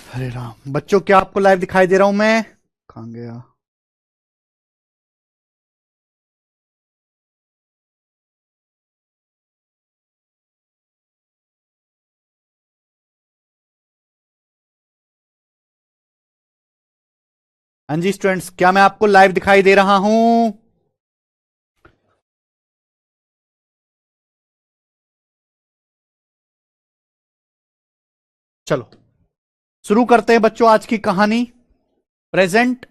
हरे राम बच्चों, क्या आपको लाइव दिखाई दे रहा हूं मैं? कहां गया? हाँ जी स्टूडेंट्स, क्या मैं आपको लाइव दिखाई दे रहा हूं? चलो शुरू करते हैं बच्चों आज की कहानी। प्रेजेंट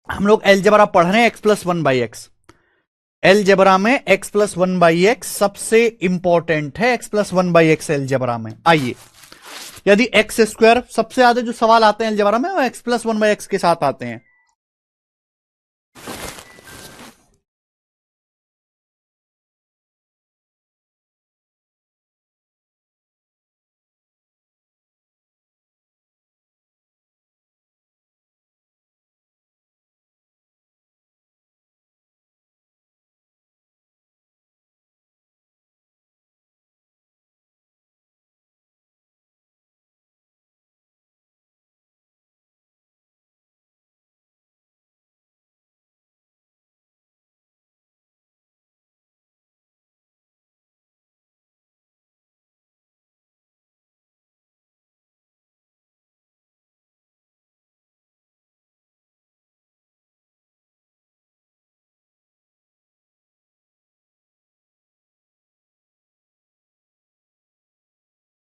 हम लोग एलजेब्रा पढ़ रहे हैं, x plus one by x. Algebra में x plus one by x सबसे इंपॉर्टेंट है। X plus one by x algebra में। आइए, यदि एक्स स्क्वायर, सबसे ज्यादा जो सवाल आते हैं एलजेब्रा में वो x plus one by x के साथ आते हैं।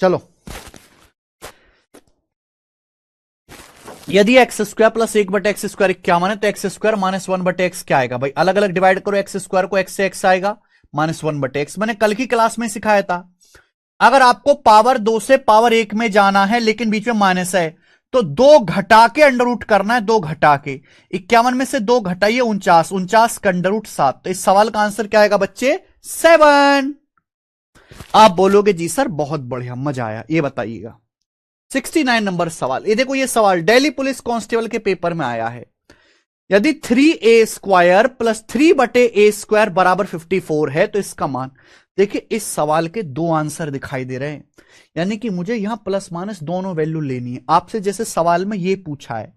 चलो, यदि एक्स स्क्वायर प्लस एक बटे एक्स स्क्वायर 51 है तो एक्स स्क्वायर माइनस वन बटे एक्स क्या आएगा? भाई अलग अलग डिवाइड करो, एक्स स्क्वायर को एक्स से एक्स आएगा माइनस वन बटे एक्स। मैंने कल की क्लास में सिखाया था, अगर आपको पावर दो से पावर एक में जाना है लेकिन बीच में माइनस है तो दो घटा के अंडर रूट करना है। दो घटा के 51 में से दो घटाइए 49, 49 का अंडर रूट 7। तो इस सवाल का आंसर क्या आएगा बच्चे? 7। आप बोलोगे जी सर बहुत बढ़िया, मजा आया। ये बताइएगा 69 नंबर सवाल। ये देखो, ये सवाल दिल्ली पुलिस कांस्टेबल के पेपर में आया है। यदि 3a² प्लस 3/a² बराबर 54 है तो इसका मान। देखिए, इस सवाल के दो आंसर दिखाई दे रहे हैं, यानी कि मुझे यहां प्लस माइनस दोनों वैल्यू लेनी है आपसे। जैसे सवाल में ये पूछा है,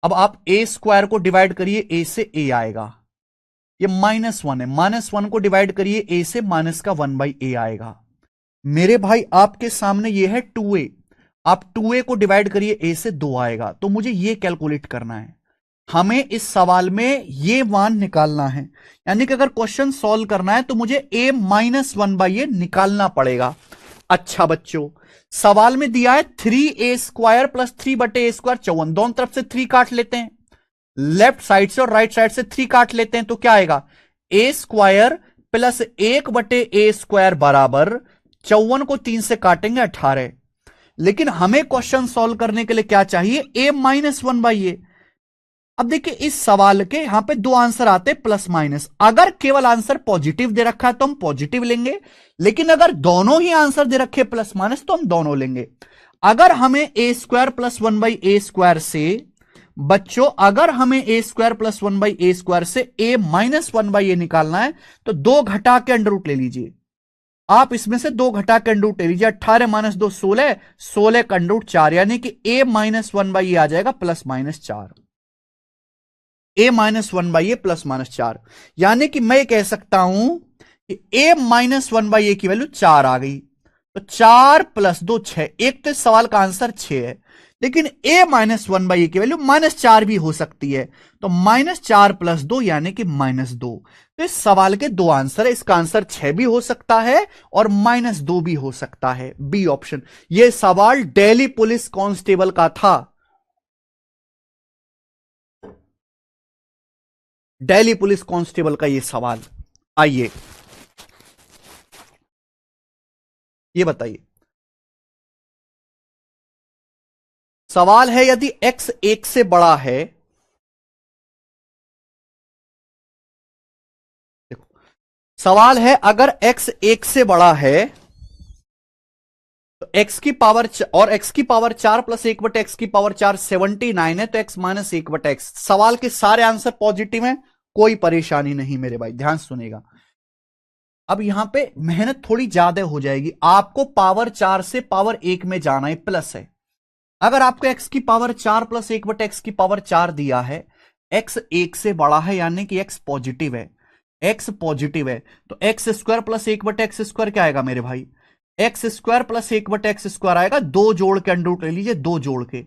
अब आप a² को डिवाइड करिए, a से a आएगा। ये -1 है, -1 को डिवाइड करिए a से, माइनस का 1/a आएगा। मेरे भाई आपके सामने ये है 2a, आप 2a को डिवाइड करिए a से, 2 आएगा। तो मुझे ये कैलकुलेट करना है, हमें इस सवाल में ये मान निकालना है। यानी कि अगर क्वेश्चन सॉल्व करना है तो मुझे a -1/a निकालना पड़ेगा। अच्छा बच्चों, सवाल में दिया है 3a² प्लस 3/a², 54। दोनों तरफ से 3 काट लेते हैं, लेफ्ट साइड से और राइट साइड से 3 काट लेते हैं तो क्या आएगा? a² प्लस 1/a² बराबर 54 को 3 से काटेंगे 18। लेकिन हमें क्वेश्चन सॉल्व करने के लिए क्या चाहिए? a -1/a। अब देखिए, इस सवाल के यहां पे दो आंसर आते हैं प्लस माइनस। अगर केवल आंसर पॉजिटिव दे रखा है तो हम पॉजिटिव लेंगे, लेकिन अगर दोनों ही आंसर दे रखे प्लस माइनस तो हम दोनों लेंगे। अगर हमें a² प्लस 1/a² से, बच्चों अगर हमें a² प्लस 1/a² से a -1/a निकालना है तो दो घटा के अंडर रूट ले लीजिए। आप इसमें से दो घटा के अंडर रूट ले लीजिए, 18 - 2 16, 16 का अंडर रूट 4, यानी कि a -1/a आ जाएगा +-4। a -1/a +-4, यानी कि मैं कह सकता हूं कि a -1/a की वैल्यू 4 आ गई। तो 4 + 2 6। एक तो इस सवाल का आंसर 6 है, लेकिन a -1/a की वैल्यू -4 भी हो सकती है। तो -4 + 2 यानी कि -2। तो इस सवाल के दो आंसर है, इसका आंसर 6 भी हो सकता है और -2 भी हो सकता है, बी ऑप्शन। यह सवाल दिल्ली पुलिस कांस्टेबल का था, दिल्ली पुलिस कांस्टेबल का यह सवाल। आइए ये बताइए, सवाल है यदि x एक से बड़ा है, देखो सवाल है अगर x एक से बड़ा है तो x की पावर और x की पावर 4 प्लस 1/x की पावर 4 79 है, तो x -1/x। सवाल के सारे आंसर पॉजिटिव हैं, कोई परेशानी नहीं मेरे भाई, ध्यान सुनेगा। अब यहां पे मेहनत थोड़ी ज्यादा हो जाएगी, आपको पावर 4 से पावर 1 में जाना है, प्लस है। अगर आपको x की पावर 4 प्लस 1 बटे एक्स की पावर 4 दिया है, x 1 से बड़ा है यानी कि x पॉजिटिव है, x पॉजिटिव है, तो एक्स स्क्वायर प्लस 1 बटे एक्स स्क्वायर क्या आएगा मेरे भाई, एक्स स्क्वायर प्लस 1 बटे एक्स स्क्वायर आएगा, दो जोड़ के अंडर रूट ले लीजिए, दो जोड़ के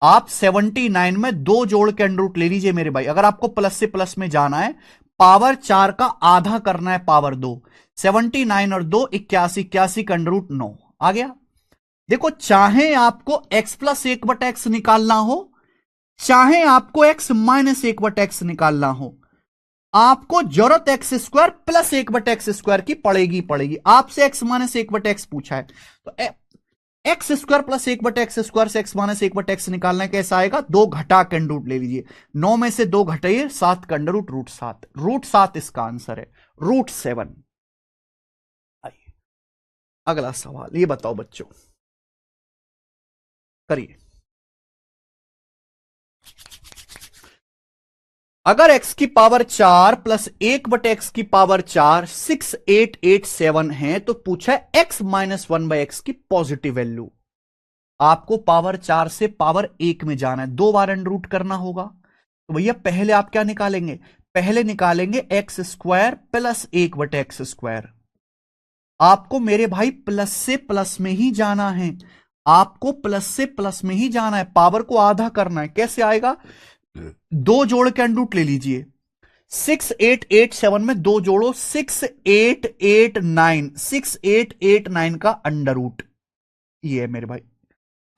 आप 79 में दो जोड़ के अंडर रूट ले लीजिए मेरे भाई। अगर आपको प्लस से प्लस में जाना है, पावर 4 का आधा करना है पावर 2, 79 और 2 81, 81 का अंडर रूट 9 आ गया। देखो चाहे आपको x प्लस 1 बटा एक्स निकालना हो, चाहे आपको x माइनस 1 बटा एक्स निकालना हो, आपको जरूरत एक्स स्क्वायर प्लस 1 बटा एक्स स्क्वायर की पड़ेगी। आपसे x माइनस 1 बटा एक्स पूछा है, तो एक्स स्क्वायर प्लस 1 बटे एक्स स्क्वायर से एक्स माइनस 1 बटे एक्स निकालना है, कैसा आएगा, दो घटा के अंडर रूट ले लीजिए, 9 में से 2 घटाइए, 7 का अंडर रूट, रूट 7 इसका आंसर है, रूट 7। आइए अगला सवाल, ये बताओ बच्चों, करिए। अगर x की पावर 4 प्लस 1 बटे एक्स की पावर 4 6887 है, तो पूछा है x माइनस 1 बाई एक्स की पॉजिटिव वैल्यू। आपको पावर 4 से पावर 1 में जाना है, 2 बार अंडर रूट करना होगा, तो भैया पहले आप क्या निकालेंगे, पहले निकालेंगे एक्स स्क्वायर प्लस 1 बटे एक्स स्क्वायर। आपको मेरे भाई प्लस से प्लस में ही जाना है, आपको प्लस से प्लस में ही जाना है, पावर को आधा करना है, कैसे आएगा, दो जोड़ के अंडर रूट ले लीजिए, 6887 में दो जोड़ो, 6889 का अंडर रूट, ये है मेरे भाई।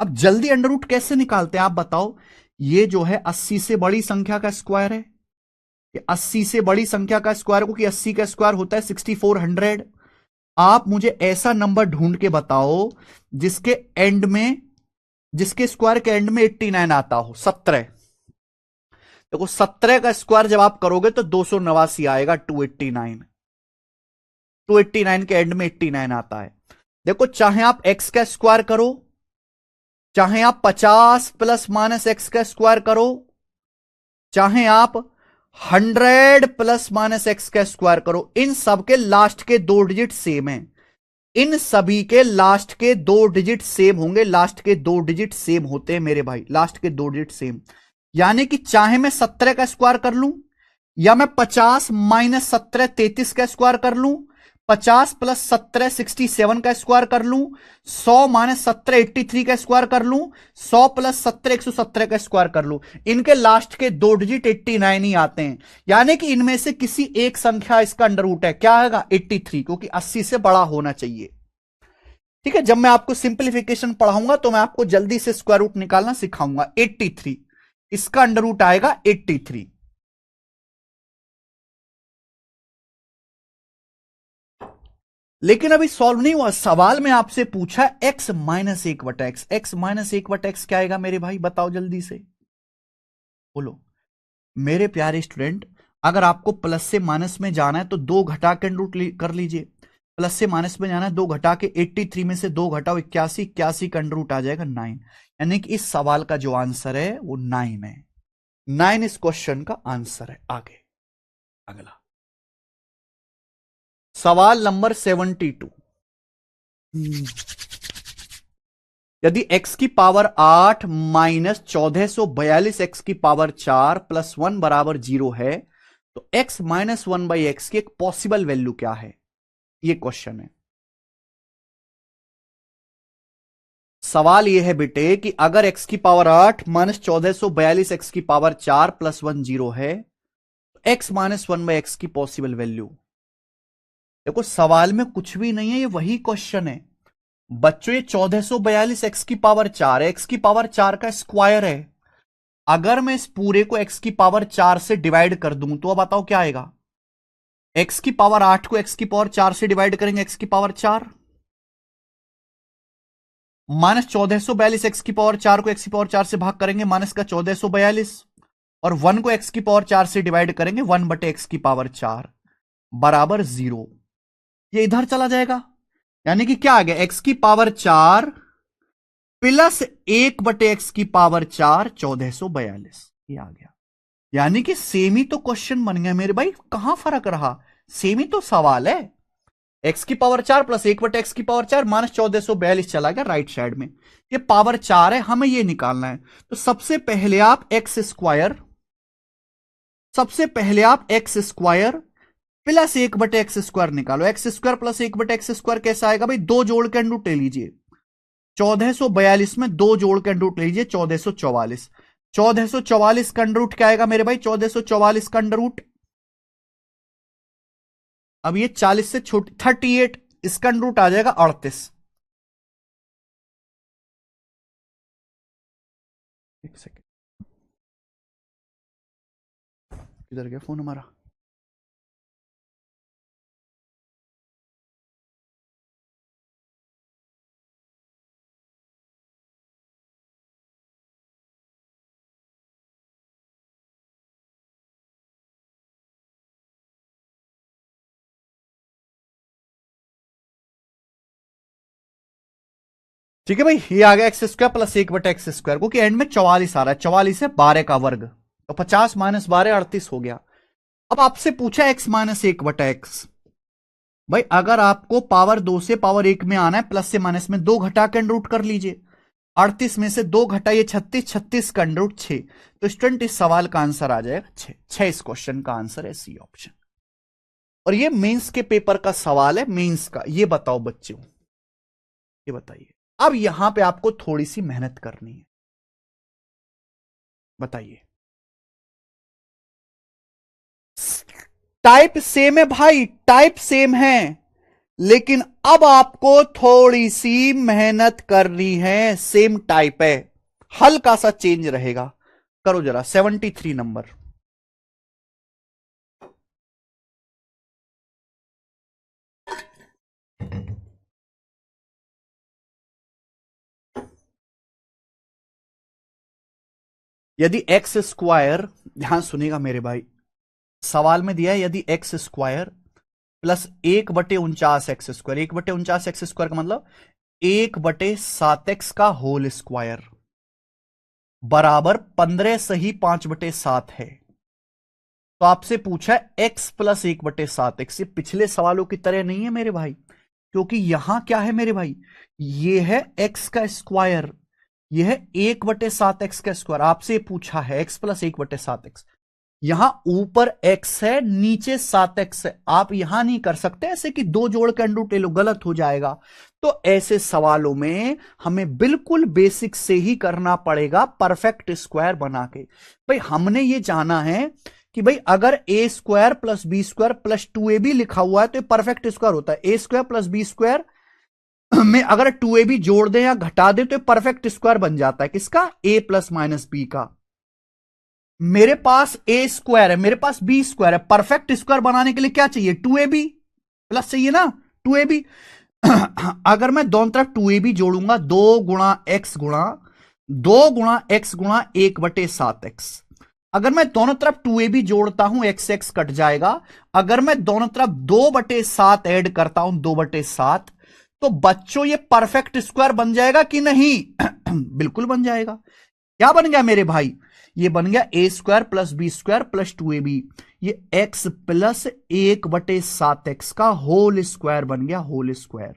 अब जल्दी अंडर रूट कैसे निकालते हैं आप बताओ, ये जो है 80 से बड़ी संख्या का स्क्वायर है, ये 80 से बड़ी संख्या का स्क्वायर, क्योंकि 80 का स्क्वायर होता है 6400। आप मुझे ऐसा नंबर ढूंढ के बताओ जिसके एंड में, जिसके स्क्वायर के एंड में 89 आता हो, 17। देखो 17 का स्क्वायर जब आप करोगे तो 289 आएगा, 289 के एंड में 89 आता है। देखो चाहे आप x का स्क्वायर करो, चाहे आप 50 प्लस माइनस एक्स का स्क्वायर करो, चाहे आप 100 प्लस माइनस एक्स का स्क्वायर करो, इन सब के लास्ट के 2 डिजिट सेम है, इन सभी के लास्ट के 2 डिजिट सेम होंगे, लास्ट के 2 डिजिट सेम होते हैं मेरे भाई, लास्ट के 2 डिजिट सेम। यानी कि चाहे मैं 17 का स्क्वायर कर लूं, या मैं 50 माइनस 17 33 का स्क्वायर कर लूं, 50 प्लस 17 67 का स्क्वायर कर लूं, 100 माइनस 17 83 का स्क्वायर कर लूं, 100 प्लस 17 117 का स्क्वायर कर लूं, इनके लास्ट के 2 डिजिट 89 ही आते हैं। यानी कि इनमें से किसी एक संख्या इसका अंडर रूट है, क्या आएगा 83, क्योंकि 80 से बड़ा होना चाहिए। ठीक है, जब मैं आपको सिंप्लीफिकेशन पढ़ाऊंगा तो मैं आपको जल्दी से स्क्वायर रूट निकालना सिखाऊंगा। 83 इसका अंडर रूट आएगा 83। लेकिन अभी सॉल्व नहीं हुआ, सवाल में आपसे पूछा x माइनस 1 बटा एक्स, एक्स माइनस 1 बटा एक्स क्या आएगा मेरे भाई, बताओ जल्दी से बोलो। मेरे प्यारे स्टूडेंट, अगर आपको प्लस से माइनस में जाना है तो 2 घटा के रूट कर लीजिए, प्लस से माइनस में जाना है 2 घटा के, 83 में से 2 घटाओ 81, 81 का अंडर रूट आ जाएगा 9। यानी कि इस सवाल का जो आंसर है वो 9 है, 9 इस क्वेश्चन का आंसर है। आगे अगला सवाल नंबर 72। यदि x की पावर 8 माइनस 1442 एक्स की पावर 4 प्लस 1 बराबर 0 है, तो x माइनस 1 बाई एक्स की एक पॉसिबल वैल्यू क्या है, ये क्वेश्चन है। सवाल यह है बेटे कि अगर x की पावर 8 माइनस 1442 एक्स की पावर 4 प्लस 1 0 है, तो x माइनस 1 बाई एक्स की पॉसिबल वैल्यू। देखो सवाल में कुछ भी नहीं है, ये वही क्वेश्चन है बच्चों, ये 1442 एक्स की पावर 4 है, एक्स की पावर 4 का स्क्वायर है। अगर मैं इस पूरे को एक्स की पावर 4 से डिवाइड कर दूं तो अब बताओ क्या आएगा, एक्स की पावर 8 को एक्स की पावर 4 से डिवाइड करेंगे, एक्स की पावर 4 माइनस 1442 एक्स की पावर 4 को एक्स की पावर 4 से भाग करेंगे, माइनस का 1442, और 1 को एक्स की पावर 4 से डिवाइड करेंगे, 1 बटे एक्स की पावर 4 बराबर 0। ये इधर चला जाएगा, यानी कि क्या आ गया, एक्स की पावर 4 प्लस 1 बटे एक्स की पावर 4 1442, ये आ गया। यानी कि सेम ही तो क्वेश्चन बन गया मेरे भाई, कहां फर्क रहा, सेम ही तो सवाल है। एक्स की पावर 4 प्लस 1/x की पावर 4 माइनस 1442 चला गया राइट साइड में। ये पावर 4 है, हमें ये निकालना है। तो सबसे पहले आप x square plus 1/x square निकालो। X square plus 1/x square कैसा आएगा भाई? दो जोड़ के अंडर रूट ले लीजिए। 1442 में दो जोड़ के अंडर रूट ले लीजिए 1444। 1444 का अंडर रूट क्या आएगा मेरे भाई? 1444 का अंडर रूट, अब ये 40 से छोटी 38, इसका अंडर रूट आ जाएगा 38। एक सेकेंड, किधर गया फोन हमारा? ठीक है भाई, ये आ गया x square plus 1/x square, क्योंकि एंड में 44 आ रहा है। 44 है 12 का वर्ग, तो 50 माइनस 12 38 हो गया। अब आपसे पूछा x माइनस 1/x। भाई अगर आपको पावर 2 से पावर 1 में आना है, प्लस से माइनस में 2 घटा के अंडर रूट कर लीजिए। 38 में से 2 घटाइए 36, 36 का अंडर रूट 6। तो स्टूडेंट इस सवाल का आंसर आ जाएगा 6। 6 इस क्वेश्चन का आंसर है, सी ऑप्शन। और ये मेंस के पेपर का सवाल है, मेंस का। ये बताओ बच्चों, ये बताइए। अब यहां पे आपको थोड़ी सी मेहनत करनी है। बताइए, टाइप सेम है भाई, टाइप सेम है, लेकिन अब आपको थोड़ी सी मेहनत करनी है। सेम टाइप है, हल्का सा चेंज रहेगा। करो जरा 73 नंबर। यदि एक्स स्क्वायर, ध्यान सुनेगा मेरे भाई, सवाल में दिया है यदि x square plus 1/49 x square, 1/49 x square का मतलब 1/7 एक्स का होल स्क्वायर बराबर 15 सही 5/7 है। तो आपसे पूछा है x प्लस 1/7 एक्स। ये पिछले सवालों की तरह नहीं है मेरे भाई, क्योंकि यहां क्या है मेरे भाई? ये है x का स्क्वायर, ये है 1/7 एक्स का स्क्वायर। आपसे पूछा है x प्लस 1/7 एक्स। यहां ऊपर x है, नीचे 7x है। आप यहां नहीं कर सकते ऐसे कि दो जोड़ के अंडर रूट ले लो, गलत हो जाएगा। तो ऐसे सवालों में हमें बिल्कुल बेसिक से ही करना पड़ेगा, परफेक्ट स्क्वायर बना के। भाई हमने ये जाना है कि भाई अगर A square plus B square plus 2ab लिखा हुआ है तो परफेक्ट स्क्वायर होता है। A square plus B square में अगर 2ab जोड़ दें या घटा दें तो परफेक्ट स्क्वायर बन जाता है। किसका? ए प्लस माइनस बी का। मेरे पास ए स्क्वायर है, मेरे पास बी स्क्वायर है। परफेक्ट स्क्वायर बनाने के लिए क्या चाहिए? 2ab प्लस चाहिए ना, 2ab। अगर मैं दोनों तरफ 2ab जोड़ूंगा, 2 गुणा x गुणा 1/7x। अगर मैं दोनों तरफ 2ab जोड़ता हूं, x x कट जाएगा। अगर मैं दोनों तरफ 2/7 ऐड करता हूं, 2/7, तो बच्चों ये परफेक्ट स्क्वायर बन जाएगा कि नहीं? बिल्कुल बन जाएगा। क्या बन गया मेरे भाई? ये बन गया A square plus B square plus 2ab। ये x प्लस 1/7x का होल स्क्वायर बन गया, होल स्क्वायर।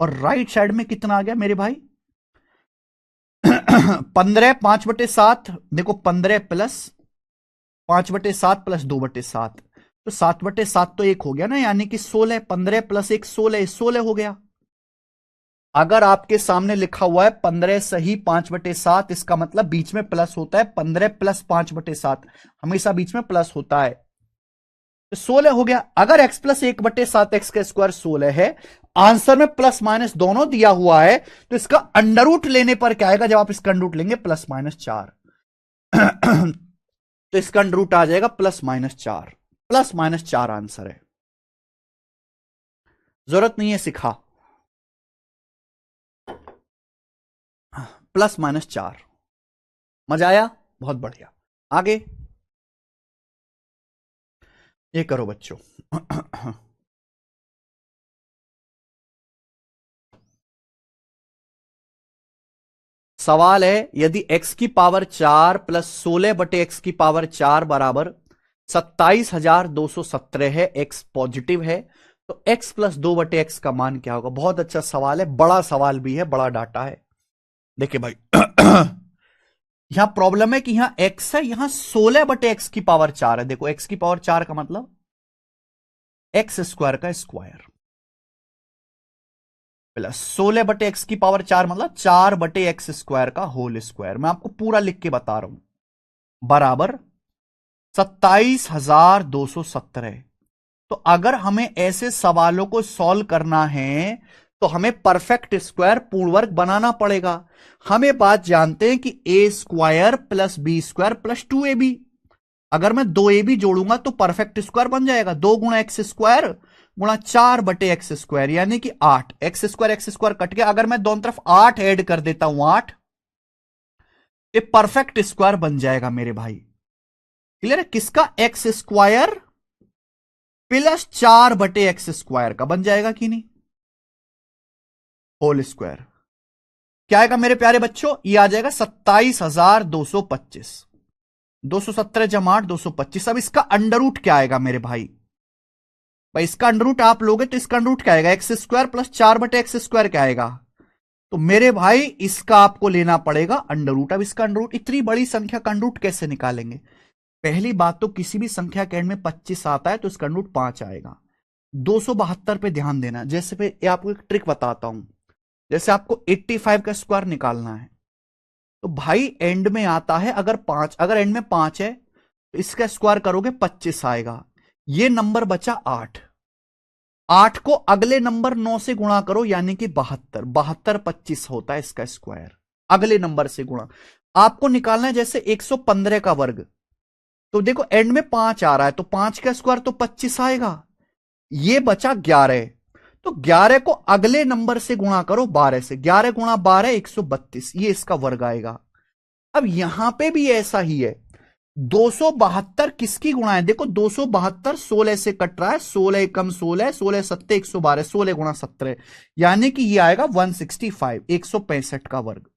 और राइट साइड में कितना आ गया मेरे भाई? 15 5/7। देखो 15 प्लस 5/7 प्लस 2/7, तो 7/7 तो एक हो गया ना, यानी कि 16। 15 प्लस 1 16, 16 हो गया। अगर आपके सामने लिखा हुआ है 15 सही 5/7, इसका मतलब बीच में प्लस होता है। 15 प्लस 5/7 हमेशा बीच में प्लस होता है, तो 16 हो गया। अगर x प्लस 1/7 एक्स का स्क्वायर 16 है, आंसर में प्लस माइनस दोनों दिया हुआ है, तो इसका अंडर रूट लेने पर क्या आएगा? जब आप इसका अंडर रूट लेंगे प्लस माइनस 4। तो इसका अंडर रूट आ जाएगा plus minus 4। Plus minus 4 answer है, जरूरत नहीं है सिखा। Plus minus 4। मजा आया? बहुत बढ़िया। आगे ये करो बच्चों। सवाल है यदि x की पावर 4 प्लस 16/x की पावर 4 बराबर 27,217 है, x पॉजिटिव है, तो x प्लस 2/x का मान क्या होगा? बहुत अच्छा सवाल है, बड़ा सवाल भी है, बड़ा डाटा है। देखिए भाई यहां प्रॉब्लम है कि यहां x है, यहां 16/x की पावर 4 है। देखो x की पावर 4 का मतलब एक्स स्क्वायर का स्क्वायर प्लस 16/x की पावर 4 मतलब 4/x स्क्वायर का होल स्क्वायर। मैं आपको पूरा लिख के बता रहा हूं, बराबर 27,217। तो अगर हमें ऐसे सवालों को सॉल्व करना है तो हमें परफेक्ट स्क्वायर पूर्ण वर्ग बनाना पड़ेगा। हमें बात जानते हैं कि A square plus B square plus 2ab, अगर मैं 2ab जोड़ूंगा तो परफेक्ट स्क्वायर बन जाएगा। 2 गुणा एक्स स्क्वायर गुणा 4/एक्स स्क्वायर यानी कि 8। एक्स स्क्वायर कट गया, अगर मैं दोनों तरफ 8 ऐड कर देता हूं, 8, ये परफेक्ट स्क्वायर बन जाएगा मेरे भाई। क्लियर है? किसका? एक्स स्क्वायर प्लस 4/एक्स स्क्वायर का बन जाएगा कि नहीं, होल स्क्वायर। क्या आएगा मेरे प्यारे बच्चों? ये आ जाएगा 27,225। 217 जमा 8 225। अब इसका अंडर रूट क्या आएगा मेरे भाई? भाई इसका अंडर रूट आप लोगे तो इसका अंडर रूट क्या आएगा? एक्स स्क्वायर प्लस 4/एक्स स्क्वायर क्या आएगा? तो मेरे भाई इसका आपको लेना पड़ेगा अंडर रूट। अब इसका अंडर रूट, इतनी बड़ी संख्या का अंडर रूट कैसे निकालेंगे? पहली बात तो किसी भी संख्या के एंड में 25 आता है तो इसका अंडर रूट 5 आएगा। 272 पे ध्यान देना। जैसे पे आपको एक ट्रिक बताता हूं, जैसे आपको 85 का स्क्वायर निकालना है तो भाई एंड में आता है अगर 5, अगर एंड में 5 है तो इसका स्क्वायर करोगे 25 आएगा। ये नंबर बचा 8। 8 को अगले नंबर 9 से गुणा करो यानी कि 72। 72 25 होता है इसका स्क्वायर, अगले नंबर से गुणा। आपको निकालना है जैसे 115 का वर्ग, तो देखो एंड में 5 आ रहा है तो 5 का स्क्वायर तो 25 आएगा। ये बचा 11, तो 11 को अगले नंबर से गुणा करो 12 से। 11 गुणा 12 132, ये इसका वर्ग आएगा। अब यहां पे भी ऐसा ही है। 272 किसकी गुणा है? देखो 272 16 से कट रहा है, 16 कम 16, 16 सत्ते 112, 16 गुणा 17 यानी कि ये आएगा 165, 165 का वर्ग।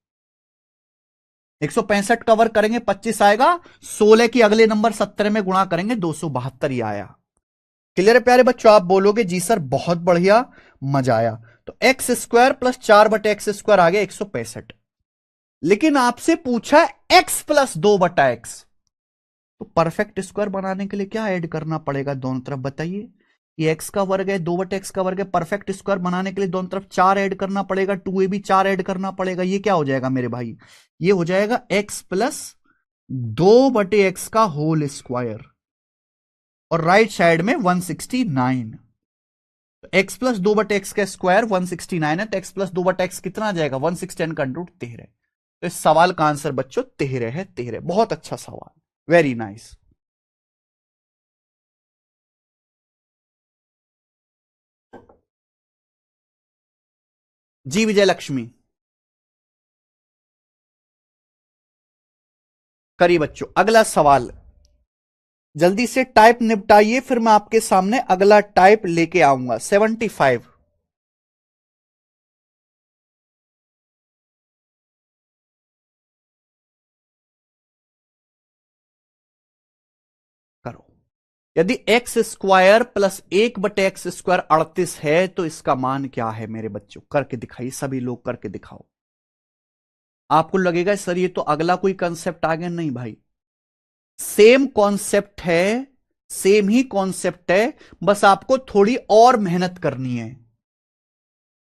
165 का वर्ग करेंगे 25 आएगा, 16 की अगले नंबर 17 में गुणा करेंगे 272 ही आया। क्लियर है प्यारे बच्चों? आप बोलोगे जी सर बहुत बढ़िया, मजा आया। तो एक्स स्क्वायर प्लस 4/एक्स स्क्वायर आ गया 165। लेकिन आपसे पूछा है एक्स प्लस 2/एक्स, तो परफेक्ट स्क्वायर बनाने के लिए क्या ऐड करना पड़ेगा दोनों तरफ? बताइए। ये एक्स का वर्ग है, 2/एक्स का वर्ग है, परफेक्ट स्क्वायर बनाने के लिए दोनों तरफ 4 ऐड करना पड़ेगा, 2ab 4 ऐड करना पड़ेगा। ये क्या हो जाएगा मेरे भाई? ये हो जाएगा एक्स प्लस 2/एक्स का होल स्क्वायर और राइट साइड में 169। तो एक्स प्लस 2/एक्स का स्क्वायर 169 है, तो एक्स प्लस 2/एक्स कितना आ जाएगा? 169 का अंडर रूट 13। तो इस सवाल का आंसर बच्चों 13 है। 13, बहुत अच्छा सवाल, वेरी नाइस। जी विजय लक्ष्मी, करिए बच्चों अगला सवाल। जल्दी से टाइप निपटाइए, फिर मैं आपके सामने अगला टाइप लेके आऊंगा। 75 करो। यदि एक्स स्क्वायर प्लस 1/एक्स स्क्वायर 38 है तो इसका मान क्या है मेरे बच्चों? करके दिखाइए, सभी लोग करके दिखाओ। आपको लगेगा सर ये तो अगला कोई कंसेप्ट आ गया, नहीं भाई, सेम कॉन्सेप्ट है, सेम ही कॉन्सेप्ट है, बस आपको थोड़ी और मेहनत करनी है।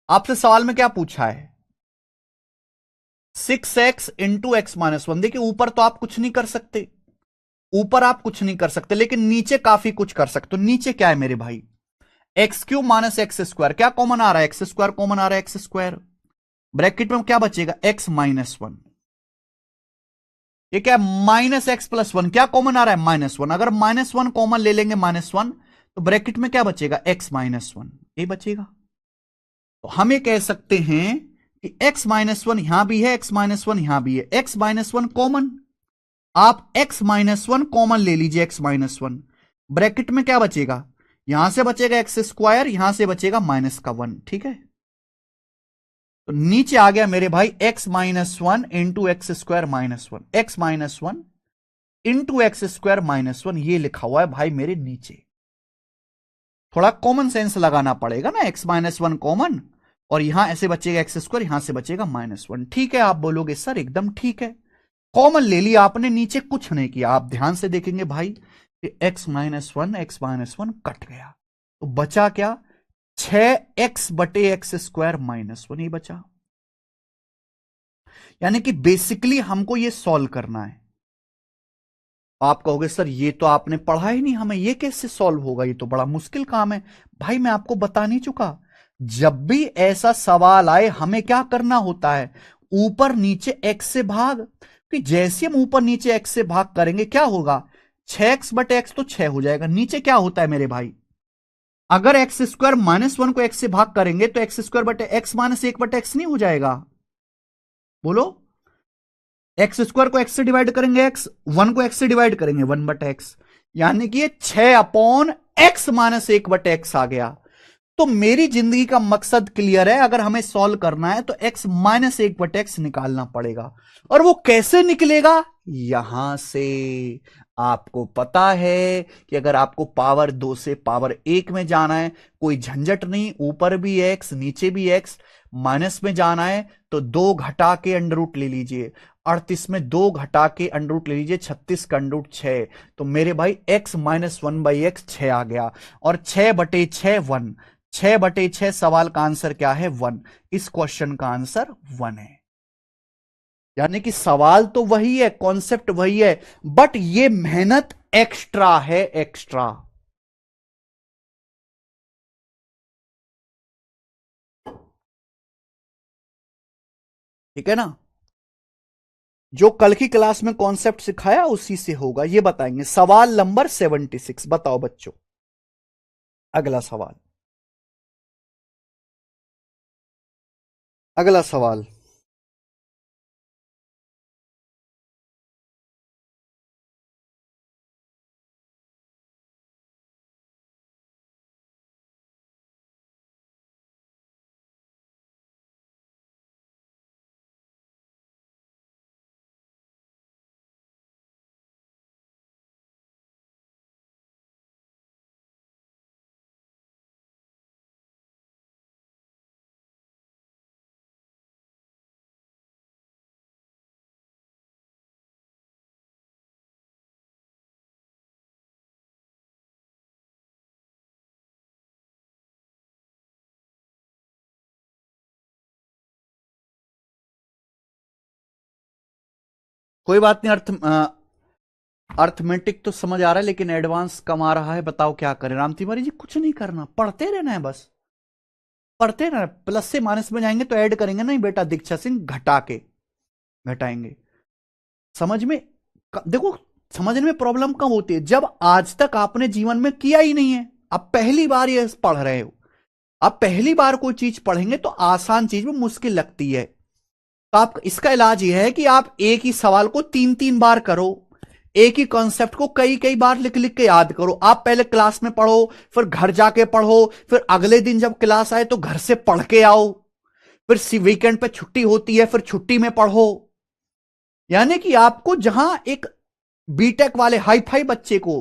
आपसे सवाल में क्या पूछा है? 6x into x minus 1। देखिए ऊपर तो आप कुछ नहीं कर सकते, ऊपर आप कुछ नहीं कर सकते, लेकिन नीचे काफी कुछ कर सकते हो। नीचे क्या है मेरे भाई? X Q minus x square, क्या कॉमन आ रहा है? एक्स स्क्वायर कॉमन आ रहा है, एक्स स्क्वायर। ब्रैकेट में क्या बचेगा? X minus 1। ये क्या है? माइनस एक्स प्लस 1, क्या कॉमन आ रहा है? -1। अगर -1 कॉमन ले लेंगे -1, तो ब्रैकेट में क्या बचेगा? एक्स माइनस 1, ये बचेगा। तो हम ये कह सकते हैं कि एक्स माइनस 1 यहां भी है, एक्स माइनस 1 यहां भी है, एक्स माइनस 1 कॉमन। आप एक्स माइनस 1 कॉमन ले लीजिए, एक्स माइनस 1। ब्रैकेट में क्या बचेगा? यहां से बचेगा एक्स स्क्वायर, यहां से बचेगा माइनस का 1, ठीक है। तो नीचे आ गया मेरे भाई x minus 1 into x square -1, x minus 1 into x square -1, ये लिखा हुआ है भाई मेरे नीचे। थोड़ा कॉमन सेंस लगाना पड़ेगा ना, x माइनस वन कॉमन, और यहां ऐसे बचेगा एक्स स्क्वायर, यहां से बचेगा -1। ठीक है, आप बोलोगे सर एकदम ठीक है, कॉमन ले लिया आपने, नीचे कुछ नहीं किया। आप ध्यान से देखेंगे भाई कि x-1 कट गया, तो बचा क्या, 6x/x² - 1 ही बचा। यानी कि बेसिकली हमको ये सॉल्व करना है। आप कहोगे सर ये तो आपने पढ़ा ही नहीं, हमें ये कैसे सॉल्व होगा, ये तो बड़ा मुश्किल काम है। भाई मैं आपको बता नहीं चुका, जब भी ऐसा सवाल आए हमें क्या करना होता है, ऊपर नीचे x से भाग, कि जैसे हम ऊपर नीचे x से भाग करेंगे क्या होगा, 6x/x तो 6 हो जाएगा। नीचे क्या होता है मेरे भाई, अगर x² - 1 को x से भाग करेंगे तो x² - 1/x नहीं हो जाएगा, बोलो। x² को x से डिवाइड करेंगे x, 1 को x से डिवाइड करेंगे 1/x, यानी कि ये 6/x - 1/x आ गया। तो मेरी जिंदगी का मकसद क्लियर है, अगर हमें सॉल्व करना है तो x - 1/x निकालना पड़ेगा। और वो कैसे निकलेगा, यहां से। आपको पता है कि अगर आपको पावर 2 से पावर 1 में जाना है, कोई झंझट नहीं, ऊपर भी x नीचे भी x, माइनस में जाना है तो 2 घटा के अंडर रूट ले लीजिए, 38 में 2 घटा के अंडर रूट ले लीजिए, 36 का अंडर रूट 6। तो मेरे भाई x - 1/x 6 आ गया, और 6/6 1, 6/6 सवाल का आंसर क्या है, 1। इस क्वेश्चन का आंसर 1 है। यानी कि सवाल तो वही है, कॉन्सेप्ट वही है, बट ये मेहनत एक्स्ट्रा है, एक्स्ट्रा। ठीक है ना, जो कल की क्लास में कॉन्सेप्ट सिखाया उसी से होगा, ये बताएंगे। सवाल नंबर 76 बताओ बच्चों, अगला सवाल, अगला सवाल। कोई बात नहीं, अर्थमेटिक तो समझ आ रहा है, लेकिन एडवांस कम आ रहा है। बताओ क्या करें राम तिवारी जी, कुछ नहीं करना, पढ़ते रहना है, बस पढ़ते रहना। प्लस से माइनस में जाएंगे तो ऐड करेंगे, नहीं बेटा दीक्षा सिंह, घटा के घटाएंगे। समझ में, देखो समझने में प्रॉब्लम कब होती है, जब आज तक आपने जीवन में किया ही नहीं है, आप पहली बार ये पढ़ रहे हो। आप पहली बार कोई चीज पढ़ेंगे तो आसान चीज में मुश्किल लगती है, तो आप, इसका इलाज यह है कि आप एक ही सवाल को 3-3 बार करो, एक ही कॉन्सेप्ट को कई कई बार लिख लिख के याद करो। आप पहले क्लास में पढ़ो, फिर घर जाके पढ़ो, फिर अगले दिन जब क्लास आए तो घर से पढ़ के आओ, फिर वीकेंड पे छुट्टी होती है फिर छुट्टी में पढ़ो। यानी कि आपको जहां एक बीटेक वाले हाई फाई बच्चे को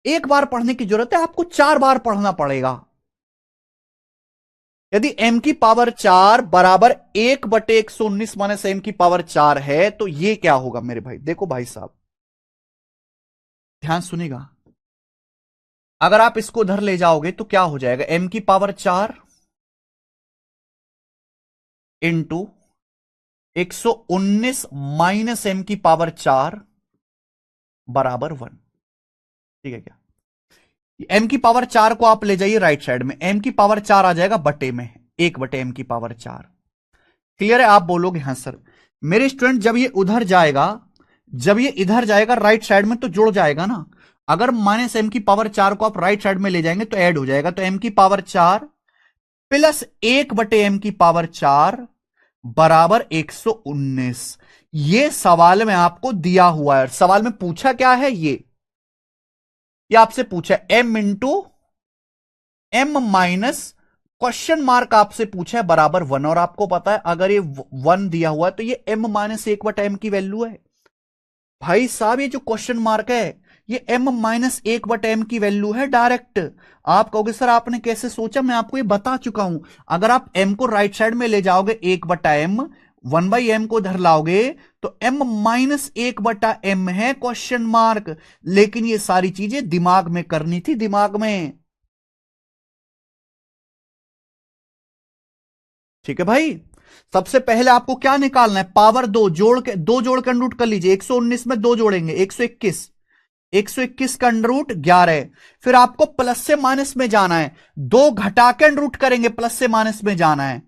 एक बार पढ़ने की जरूरत है, आपको 4 बार पढ़ना पड़ेगा। यदि m की पावर 4 बराबर 1/119 माइनस m की पावर 4 है, तो ये क्या होगा मेरे भाई, देखो भाई साहब ध्यान सुनेगा, अगर आप इसको उधर ले जाओगे तो क्या हो जाएगा, m की पावर 4 इंटू 119 माइनस m की पावर 4 बराबर 1। ठीक है क्या, m की पावर 4 को आप ले जाइए राइट साइड में, m की पावर 4 आ जाएगा बटे में, 1/m की पावर 4। क्लियर है, आप बोलोगे हाँ सर। मेरे स्टूडेंट जब ये उधर जाएगा, जब ये इधर जाएगा राइट साइड में तो जुड़ जाएगा ना। अगर माइनस m की पावर 4 को आप राइट साइड में ले जाएंगे तो ऐड हो जाएगा, तो m की पावर 4 प्लस 1/m की पावर 4 बराबर 119। ये सवाल में आपको दिया हुआ है, सवाल में पूछा क्या है, ये आपसे पूछा m into m minus question mark आपसे पूछा है बराबर 1, और आपको पता है अगर ये 1 दिया हुआ है तो ये m - 1/m की वैल्यू है। भाई साहब ये जो क्वेश्चन मार्क है ये m-1/m की वैल्यू है डायरेक्ट। आप कहोगे सर आपने कैसे सोचा, मैं आपको ये बता चुका हूं। अगर आप m को राइट साइड में ले जाओगे 1/m, 1/m को इधर लाओगे तो m-1/m है क्वेश्चन मार्क। लेकिन ये सारी चीजें दिमाग में करनी थी, दिमाग में। ठीक है भाई। सबसे पहले आपको क्या निकालना है, पावर दो जोड़ के अंडर रूट कर लीजिए। 119 में दो जोड़ेंगे 121, 121 का अंडर रूट 11। फिर आपको प्लस से माइनस में जाना है, दो घटा के अंडर रूट करेंगे, प्लस से माइनस में जाना है।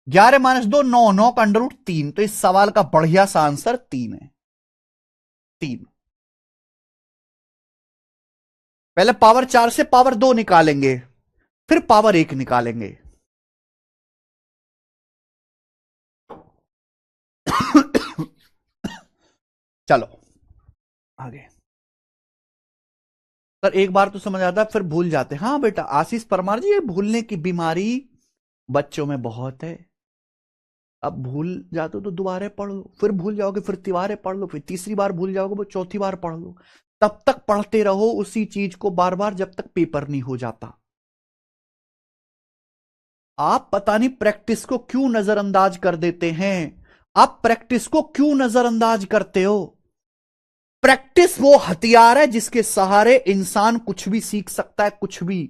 11 माइनस 2 9, 9 का अंडर रूट 3। तो इस सवाल का बढ़िया सा आंसर 3 है, 3। पहले पावर 4 से पावर 2 निकालेंगे, फिर पावर 1 निकालेंगे। चलो आगे। सर एक बार तो समझ आता फिर भूल जाते। हाँ बेटा आशीष परमार जी, ये भूलने की बीमारी बच्चों में बहुत है। अब भूल जाते हो तो दोबारा पढ़ लो, फिर भूल जाओगे फिर तिबारे पढ़ लो, फिर तीसरी बार भूल जाओगे वो चौथी बार पढ़ लो। तब तक पढ़ते रहो उसी चीज को बार बार जब तक पेपर नहीं हो जाता। आप पता नहीं प्रैक्टिस को क्यों नजरअंदाज कर देते हैं। आप प्रैक्टिस को क्यों नजरअंदाज करते हो। प्रैक्टिस वो हथियार है जिसके सहारे इंसान कुछ भी सीख सकता है, कुछ भी।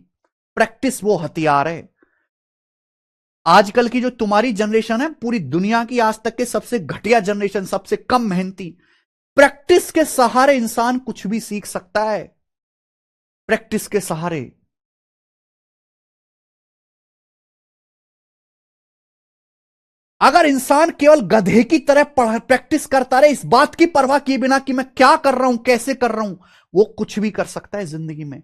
प्रैक्टिस वो हथियार है। आजकल की जो तुम्हारी जनरेशन है, पूरी दुनिया की आज तक के सबसे घटिया जनरेशन, सबसे कम मेहनती। प्रैक्टिस के सहारे इंसान कुछ भी सीख सकता है, प्रैक्टिस के सहारे। अगर इंसान केवल गधे की तरह प्रैक्टिस करता रहे, इस बात की परवाह किए बिना कि मैं क्या कर रहा हूं, कैसे कर रहा हूं, वो कुछ भी कर सकता है जिंदगी में।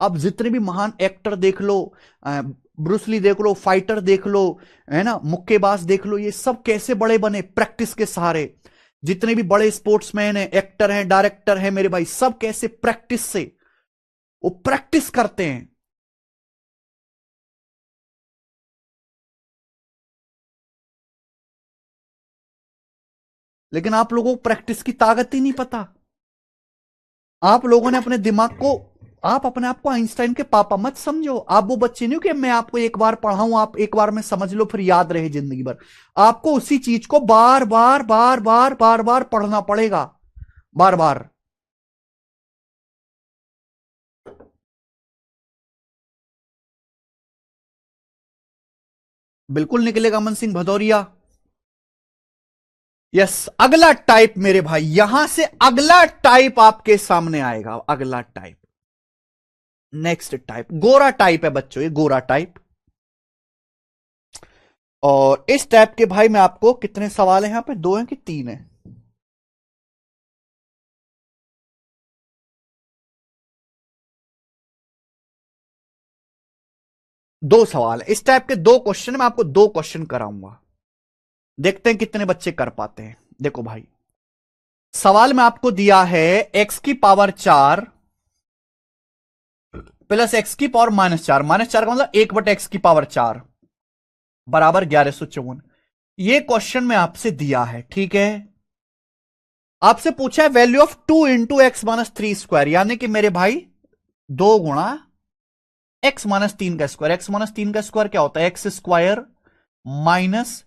अब जितने भी महान एक्टर देख लो, ब्रूसली देख लो, फाइटर देख लो, है ना, मुक्केबाज देख लो, ये सब कैसे बड़े बने, प्रैक्टिस के सहारे। जितने भी बड़े स्पोर्ट्समैन हैं, एक्टर हैं, डायरेक्टर हैं मेरे भाई, सब कैसे, प्रैक्टिस से। वो प्रैक्टिस करते हैं। लेकिन आप लोगों को प्रैक्टिस की ताकत ही नहीं पता। आप लोगों ने अपने दिमाग को, आप अपने आप को आइंस्टाइन के पापा मत समझो। आप वो बच्चे नहीं हो कि मैं आपको एक बार पढ़ाऊं, आप एक बार में समझ लो फिर याद रहे जिंदगी भर। आपको उसी चीज को बार बार बार बार बार बार पढ़ना पड़ेगा, बार बार। बिल्कुल निकलेगा अमन सिंह भदौरिया। यस, अगला टाइप मेरे भाई, यहां से अगला टाइप आपके सामने आएगा। अगला टाइप, नेक्स्ट टाइप गोरा टाइप है बच्चों, ये गोरा टाइप। और इस टाइप के भाई मैं आपको, कितने सवाल है यहां पे, 2 हैं कि 3 है? दो सवाल है इस टाइप के, 2 क्वेश्चन। मैं आपको 2 क्वेश्चन कराऊंगा, देखते हैं कितने बच्चे कर पाते हैं। देखो भाई, सवाल में आपको दिया है x की पावर 4 प्लस x की पावर -4। -4 का मतलब 1/x की पावर 4 बराबर 1154। ये क्वेश्चन में आपसे दिया है, ठीक है। आपसे पूछा है value of 2 into x minus 3 square, यानी कि मेरे भाई 2 गुणा x माइनस 3 का स्क्वायर। x माइनस 3 का स्क्वायर क्या होता है, x square minus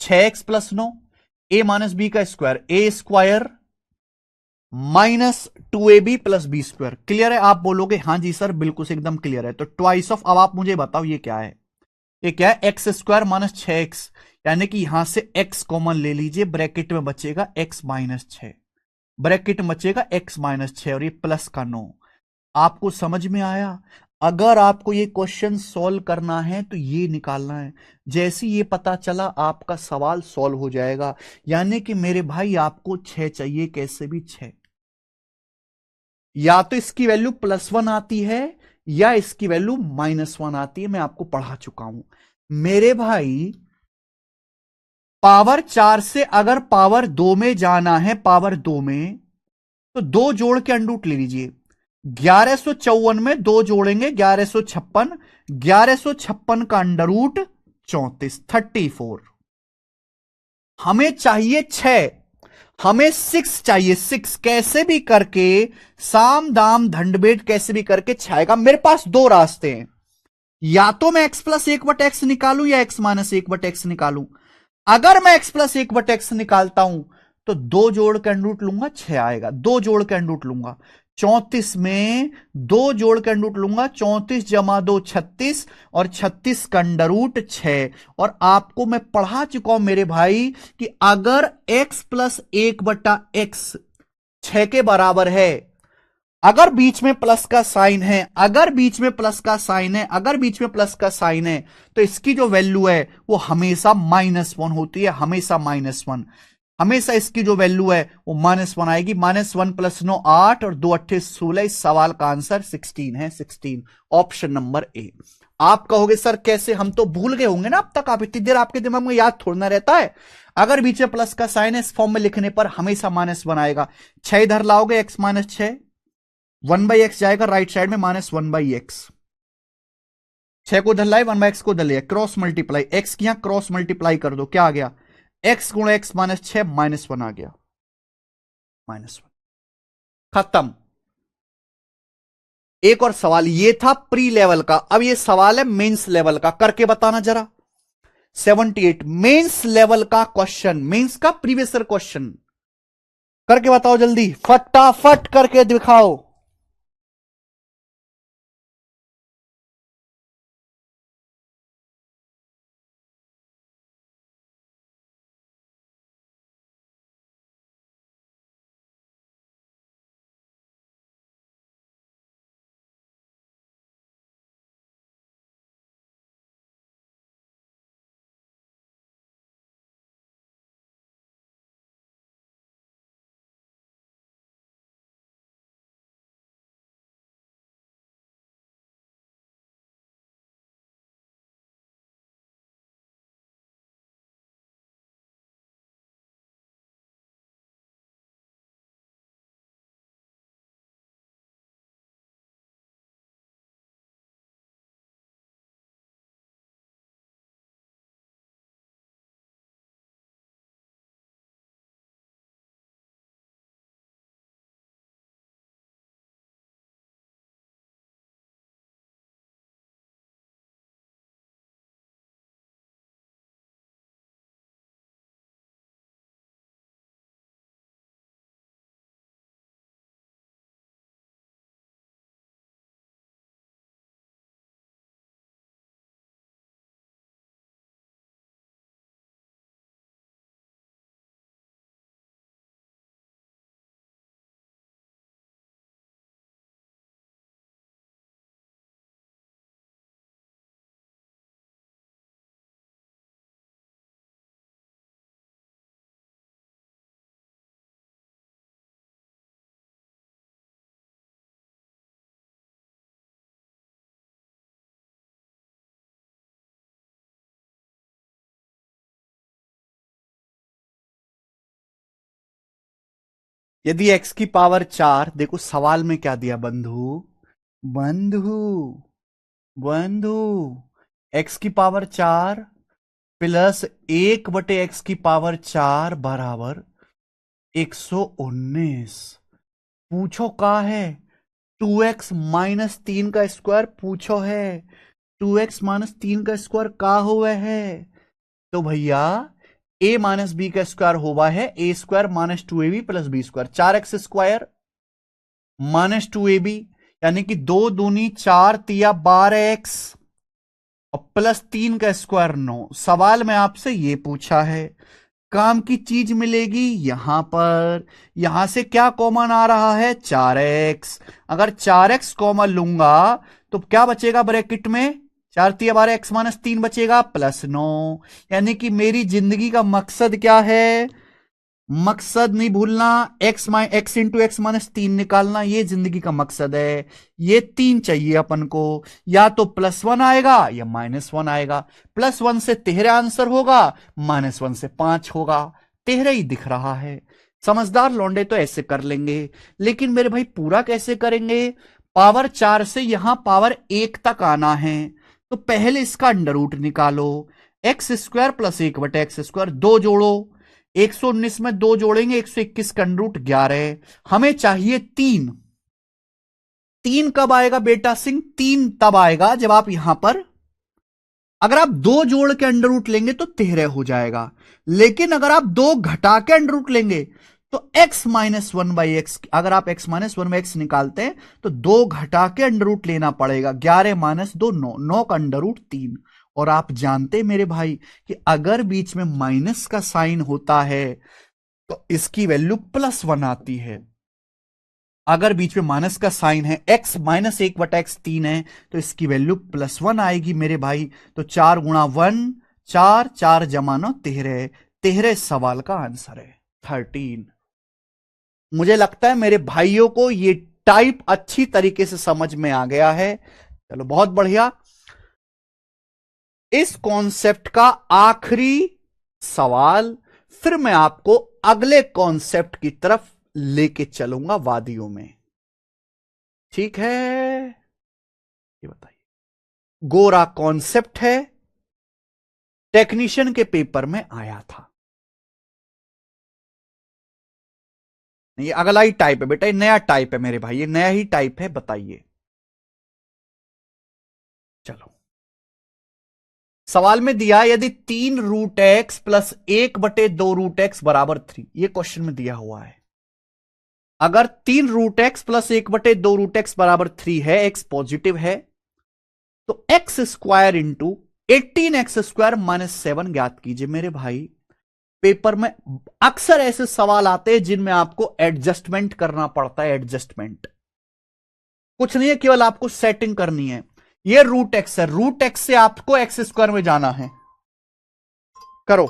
6x plus 9, a minus B का square, A square minus 2ab plus B square. Clear है? आप बोलोगे हां जी सर बिल्कुल से एकदम क्लियर है। तो ट्वाइस ऑफ, अब आप मुझे बताओ ये क्या है। ये क्या है, एक्स स्क्वायर माइनस 6x, यानी कि यहां से x कॉमन ले लीजिए, ब्रैकेट में बचेगा x माइनस 6, ब्रैकेट में बचेगा x माइनस 6 और ये प्लस का 9। आपको समझ में आया? अगर आपको ये क्वेश्चन सॉल्व करना है तो ये निकालना है। जैसे ये पता चला आपका सवाल सॉल्व हो जाएगा। यानी कि मेरे भाई आपको 6 चाहिए, कैसे भी 6। या तो इसकी वैल्यू +1 आती है या इसकी वैल्यू -1 आती है, मैं आपको पढ़ा चुका हूं मेरे भाई। पावर 4 से अगर पावर 2 में जाना है, पावर 2 में, तो 2 जोड़ के अंडरूट ले लीजिए। 1154 में 2 जोड़ेंगे 1156, 1156 का अंडरूट 34, 34। हमें चाहिए 6। हमें 6 चाहिए, 6 कैसे भी करके, साम दाम दंडभेद कैसे भी करके 6 आएगा। मेरे पास दो रास्ते हैं, या तो मैं x प्लस एक बट एक्स निकालूं या x माइनस एक बट एक्स निकालूं। अगर मैं x प्लस एक बट एक्स निकालता हूं तो दो जोड़ के अंडर रूट लूंगा 6 आएगा, दो जोड़ के अंडर रूट लूंगा 34 में, दो जोड़ के अंडर रूट लूंगा 34 जमा 2 36 और 36 का अंडर रूट 6। और आपको मैं पढ़ा चुका हूं मेरे भाई कि अगर x प्लस एक बटा एक्स 6 के बराबर है, अगर बीच में प्लस का साइन है, अगर बीच में प्लस का साइन है, अगर बीच में प्लस का साइन है, तो इसकी जो वैल्यू है वो हमेशा -1 होती है, हमेशा -1। हमेशा इसकी जो वैल्यू है वो -1 आएगी। -1 प्लस 9 8 और 2 8 16। इस सवाल का आंसर 16 है, 16 ऑप्शन नंबर ए। आप कहोगे सर कैसे, हम तो भूल गए होंगे ना अब तक, आप इतनी देर आपके दिमाग में याद थोड़ा रहता है। अगर बीच में प्लस का साइन है, इस फॉर्म में लिखने पर हमेशा -1 आएगा। 6 इधर लाओगे x माइनस 6, 1/x जाएगा राइट साइड में, -1/x। 6 को इधर लाए, 1/x को इधर लिया, क्रॉस मल्टीप्लाई, x की यहां क्रॉस मल्टीप्लाई कर दो, क्या आ गया, x गुणा x माइनस 6 -1 आ गया, -1। खत्म। एक और सवाल, ये था प्री लेवल का, अब ये सवाल है मेंस लेवल का, करके बताना जरा। 78 मेंस लेवल का क्वेश्चन, मेंस का प्रीवियस क्वेश्चन, करके बताओ जल्दी, फटाफट करके दिखाओ। यदि x की पावर 4, देखो सवाल में क्या दिया बंधु, बंधु, बंधु, x की पावर 4 प्लस 1/x की पावर 4 बराबर 119। पूछो का है, 2x माइनस 3 का स्क्वायर पूछो है, 2x माइनस 3 का स्क्वायर का हुआ है, तो भैया a माइनस बी का स्क्वायर हुआ है a² minus 2ab plus B square, 4x square minus 2ab, यानी कि 2 दूनी 4 तिया 12x और प्लस 3 का स्क्वायर 9। सवाल में आपसे ये पूछा है, काम की चीज मिलेगी यहां पर, यहां से क्या कॉमन आ रहा है, 4x। अगर 4x कॉमन लूंगा तो क्या बचेगा ब्रैकेट में, 4 तिया 12 x माइनस 3 बचेगा प्लस 9। यानी कि मेरी जिंदगी का मकसद क्या है, मकसद नहीं भूलना, x इंटू एक्स माइनस 3 निकालना, ये जिंदगी का मकसद है। ये 3 चाहिए अपन को, या तो +1 आएगा या -1 आएगा। +1 से 13 आंसर होगा, -1 से 5 होगा, 13 ही दिख रहा है। समझदार लौंडे तो ऐसे कर लेंगे, लेकिन मेरे भाई पूरा कैसे करेंगे, पावर 4 से यहां पावर 1 तक आना है, तो पहले इसका अंडर रूट निकालो, x² प्लस 1/x², 2 जोड़ो, 119 में 2 जोड़ेंगे 121 का अंडर रूट 11। हमें चाहिए 3। 3 कब आएगा बेटा सिंह? 3 तब आएगा जब आप यहां पर, अगर आप 2 जोड़ के अंडर रूट लेंगे तो 13 हो जाएगा, लेकिन अगर आप 2 घटा के अंडर रूट लेंगे तो x minus one by x, अगर आप x minus one by x निकालते हैं तो 2 घटा के अंडर रूट लेना पड़ेगा। 11 माइनस 2 9, 9 का अंडर रूट 3। और आप जानते मेरे भाई कि अगर बीच में माइनस का साइन होता है तो इसकी वैल्यू +1 आती है। अगर बीच में माइनस का साइन है, x माइनस 1/x 3 है, तो इसकी वैल्यू +1 आएगी मेरे भाई। तो 4 गुणा 1 4, 4 जमा 9 13। 13 सवाल का आंसर है 13। मुझे लगता है मेरे भाइयों को ये टाइप अच्छी तरीके से समझ में आ गया है। चलो बहुत बढ़िया। इस कॉन्सेप्ट का आखिरी सवाल, फिर मैं आपको अगले कॉन्सेप्ट की तरफ लेके चलूंगा वादियों में। ठीक है, ये बताइए। गोरा कॉन्सेप्ट है, टेक्नीशियन के पेपर में आया था। ये अगला ही टाइप है बेटा, ये नया टाइप है मेरे भाई, ये नया ही टाइप है। बताइए। चलो, सवाल में दिया यदि 3√x प्लस 1/2√x बराबर 3, ये क्वेश्चन में दिया हुआ है। अगर 3√x प्लस 1/2√x बराबर 3 है, x पॉजिटिव है, तो x square into 18x² minus 7 ज्ञात कीजिए। मेरे भाई पेपर में अक्सर ऐसे सवाल आते हैं जिनमें आपको एडजस्टमेंट करना पड़ता है। एडजस्टमेंट कुछ नहीं है, केवल आपको सेटिंग करनी है। ये √x है, √x से आपको x² में जाना है। करो।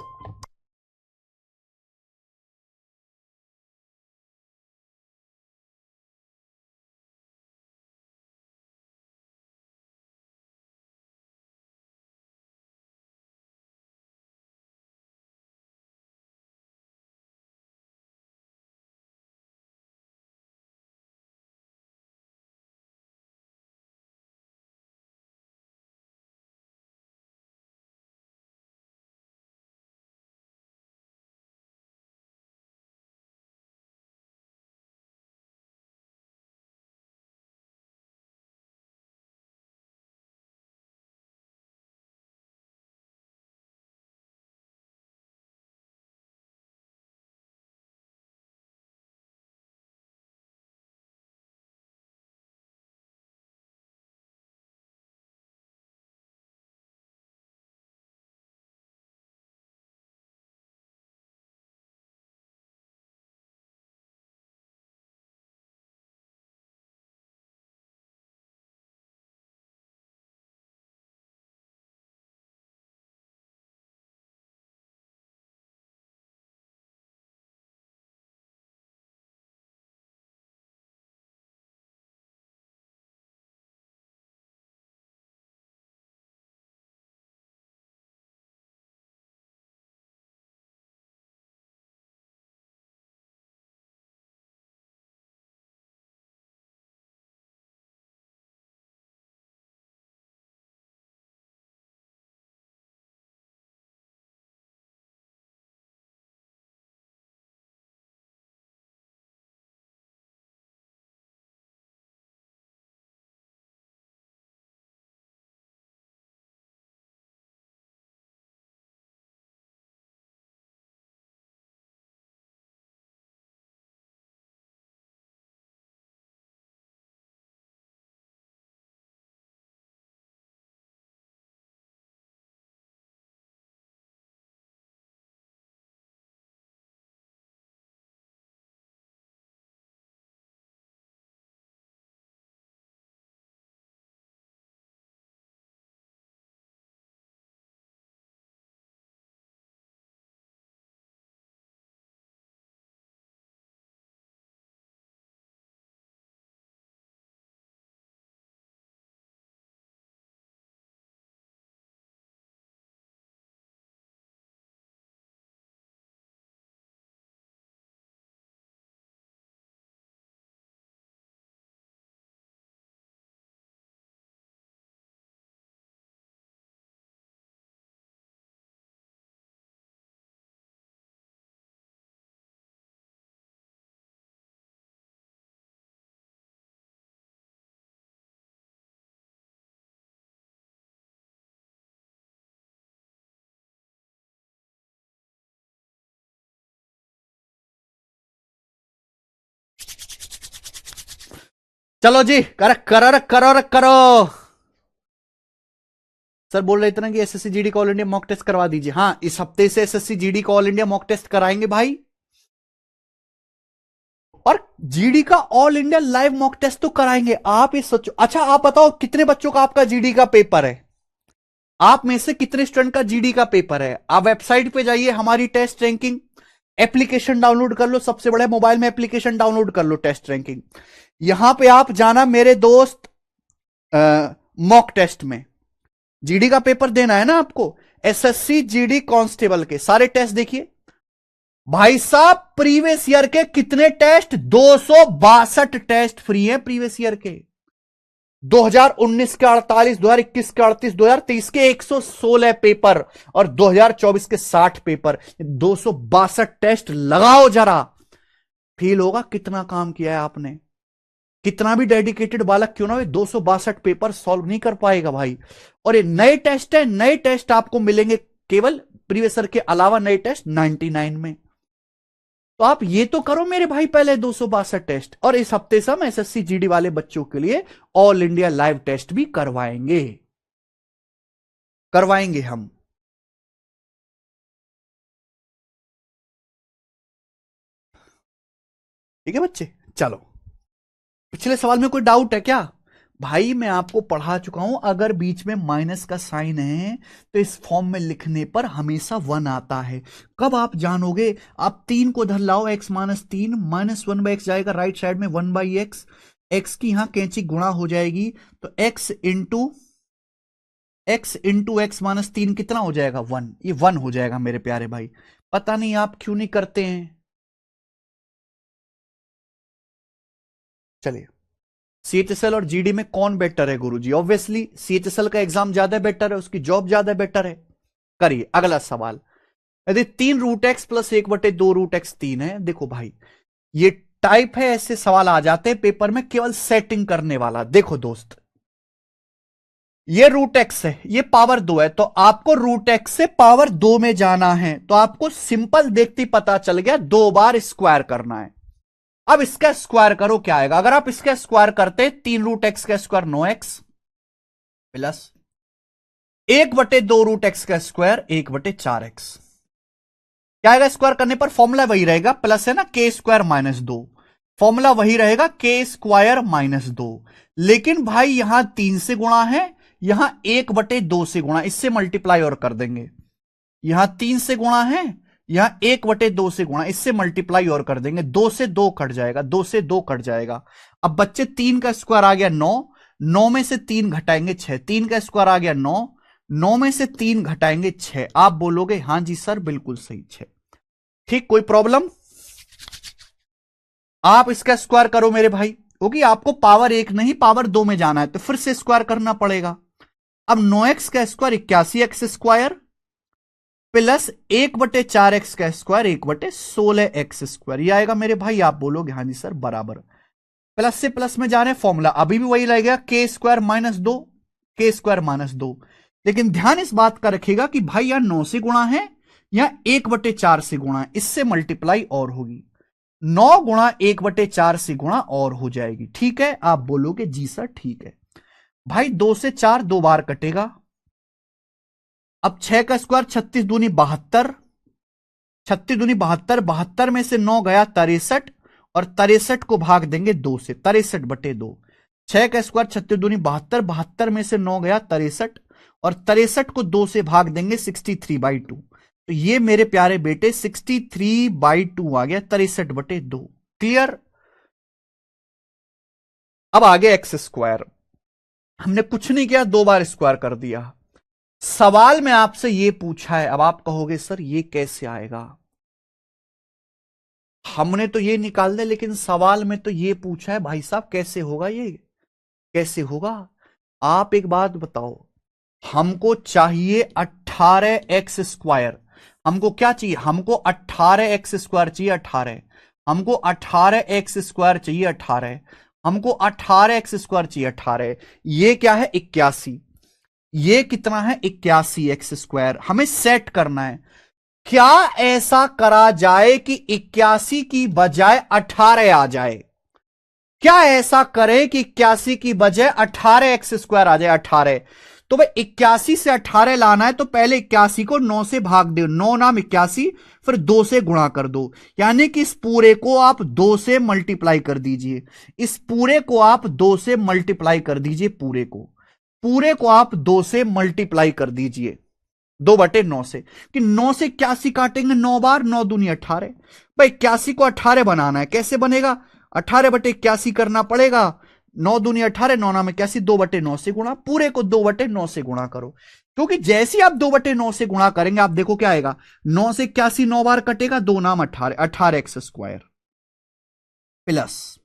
चलो जी, करो करो करो करो। सर बोल रहे थे ना कि एसएससी जीडी का ऑल इंडिया मॉक टेस्ट करवा दीजिए। हाँ, इस हफ्ते से एसएससी जीडी का ऑल इंडिया मॉक टेस्ट कराएंगे भाई। और जीडी का all India live mock test तो कराएंगे। आप ये सोचो। अच्छा आप बताओ कितने बच्चों का आपका जीडी का पेपर है? आप में से कितने स्टूडेंट का जीडी का पेपर है? आप वेबसाइट पे जाइए, हमारी टेस्ट रैंकिंग एप्लीकेशन डाउनलोड कर लो। सबसे बड़े मोबाइल में एप्लीकेशन डाउनलोड कर लो, टेस्ट रैंकिंग। यहां पे आप जाना मेरे दोस्त, मॉक टेस्ट में जीडी का पेपर देना है ना आपको। एसएससी जीडी कांस्टेबल के सारे टेस्ट देखिए भाई साहब। प्रीवियस ईयर के कितने टेस्ट? 262 टेस्ट फ्री हैं प्रीवियस ईयर के। 2019 के 48, 2021 के 38, 2023 के 116 पेपर और 2024 के 60 पेपर। 262 टेस्ट लगाओ जरा, फील होगा कितना काम किया है आपने। कितना भी डेडिकेटेड बालक क्यों ना हो, 262 पेपर सॉल्व नहीं कर पाएगा भाई। और ये नए टेस्ट है, नए टेस्ट आपको मिलेंगे केवल प्रीवियस ईयर के अलावा, नए टेस्ट 99 में। तो आप ये तो करो मेरे भाई पहले 262 टेस्ट। और इस हफ्ते से हम एसएससी जीडी वाले बच्चों के लिए ऑल इंडिया लाइव टेस्ट भी करवाएंगे हम। ठीक है बच्चे, चलो। पिछले सवाल में कोई डाउट है क्या? भाई मैं आपको पढ़ा चुका हूं, अगर बीच में माइनस का साइन है तो इस फॉर्म में लिखने पर हमेशा 1 आता है। कब आप जानोगे? आप 3 को धर लाओ, x -3 -1/x जाएगा राइट साइड में, 1/x। x की यहां कैंची गुणा हो जाएगी तो x इंटू x -3 कितना हो जाएगा? 1। ये 1 हो जाएगा मेरे प्यारे भाई। पता नहीं आप क्यों नहीं करते हैं। चलिए, सीएचएसएल और जीडी में कौन बेटर है गुरुजी? ऑब्वियसली सीएचएसएल का एग्जाम ज्यादा बेटर है, उसकी जॉब ज्यादा बेटर है। करिए अगला सवाल। यदि 3√x प्लस 1/2√x 3 है, देखो भाई ये टाइप है, ऐसे सवाल आ जाते हैं पेपर में केवल सेटिंग करने वाला। देखो दोस्त, ये √x है, ये पावर 2 है, तो आपको √x से पावर 2 में जाना है। तो आपको सिंपल देखते ही पता चल गया, 2 बार स्क्वायर करना है। अब इसका स्क्वायर करो, क्या आएगा? अगर आप इसका स्क्वायर करते 3√x का स्क्वायर 9x प्लस 1/2√x का स्क्वायर 1/4x। क्या आएगा स्क्वायर करने पर? फॉर्मूला वही रहेगा, प्लस है ना, k² - 2। फॉर्मूला वही रहेगा, k² - 2। लेकिन भाई यहां 3 से गुणा है, यहां 1/2 से गुणा, इससे मल्टीप्लाई और कर देंगे। यहां 3 से गुणा है, यहां 1/2 से गुणा, इससे मल्टीप्लाई और कर देंगे। 2 से 2 कट जाएगा, 2 से 2 कट जाएगा। अब बच्चे 3 का स्क्वायर आ गया 9, 9 में से 3 घटाएंगे 6, 3 का स्क्वायर आ गया 9, 9 में से 3 घटाएंगे 6। आप बोलोगे हां जी सर बिल्कुल सही 6। ठीक, कोई प्रॉब्लम? आप इसका स्क्वायर करो मेरे भाई, क्योंकि आपको पावर 1 नहीं पावर 2 में जाना है, तो फिर से स्क्वायर करना पड़ेगा। अब 9x का square 81x square plus 1/4x का स्क्वायर 1/16x स्क्वायर, ये आएगा मेरे भाई। आप बोलोगे हाँ जी सर बराबर। प्लस से प्लस में जा रहे हैं, फॉर्मूला अभी भी वही लगेगा, k² - 2। लेकिन ध्यान इस बात का रखिएगा कि भाई यहां 9 से गुणा है, यहां 1/4 से गुणा है, इससे मल्टीप्लाई और होगी। 9 गुणा 1/4 से गुणा और हो जाएगी। ठीक है, आप बोलोगे जी सर ठीक है। भाई 2 से 4 2 बार कटेगा। अब 6 का स्क्वायर 36 दूनी 72, 36 दूनी 72, 72 में से 9 गया 63, और 63 को भाग देंगे 2 से, 63/2। 6 का स्क्वायर 36 दूनी 72, 72 में से 9 गया 63, और 63 को 2 से भाग देंगे 63/2। तो ये मेरे प्यारे बेटे 63/2 आ गया, 63/2। क्लियर? अब आगे एक्स स्क्वायर, हमने कुछ नहीं किया, 2 बार स्क्वायर कर दिया। सवाल में आपसे ये पूछा है, अब आप कहोगे सर ये कैसे आएगा? हमने तो ये निकाल दिया, लेकिन सवाल में तो ये पूछा है भाई साहब, कैसे होगा ये? कैसे होगा? आप एक बात बताओ, हमको चाहिए 18x स्क्वायर। हमको क्या चाहिए? हमको 18x स्क्वायर चाहिए, 18। हमको 18x स्क्वायर चाहिए, 18। हमको 18x स्क्वायर चाहिए, 18। ये क्या है? 81। ये कितना है? 81x square. हमें सेट करना है। क्या ऐसा करा जाए कि 81 की बजाय 18 आ जाए? क्या ऐसा करें कि 81 की बजाय 18 एक्स स्क्वायर आ जाए 18। तो भाई 81 से 18 लाना है तो पहले 81 को 9 से भाग दो, 9 नाम 81, फिर 2 से गुणा कर दो, यानी कि इस पूरे को आप 2 से मल्टीप्लाई कर दीजिए, इस पूरे को आप 2 से मल्टीप्लाई कर दीजिए, पूरे को आप 2 से मल्टीप्लाई कर दीजिए 2/9 से, कि 9 से 81 काटेंगे 9 बार, 9 दूनी 18। भाई 81 को 18 बनाना है, कैसे बनेगा? 18/81 करना पड़ेगा, 9 दूनी 18, 9 नाम 81, 2/9 से गुणा, पूरे को 2/9 से गुणा करो, क्योंकि जैसे ही आप 2/9 से गुणा करेंगे आप देखो क्या आएगा, 9 से 81 9 बार कटेगा, 2 नाम 18, 18 एक्स स्क्वायर प्लस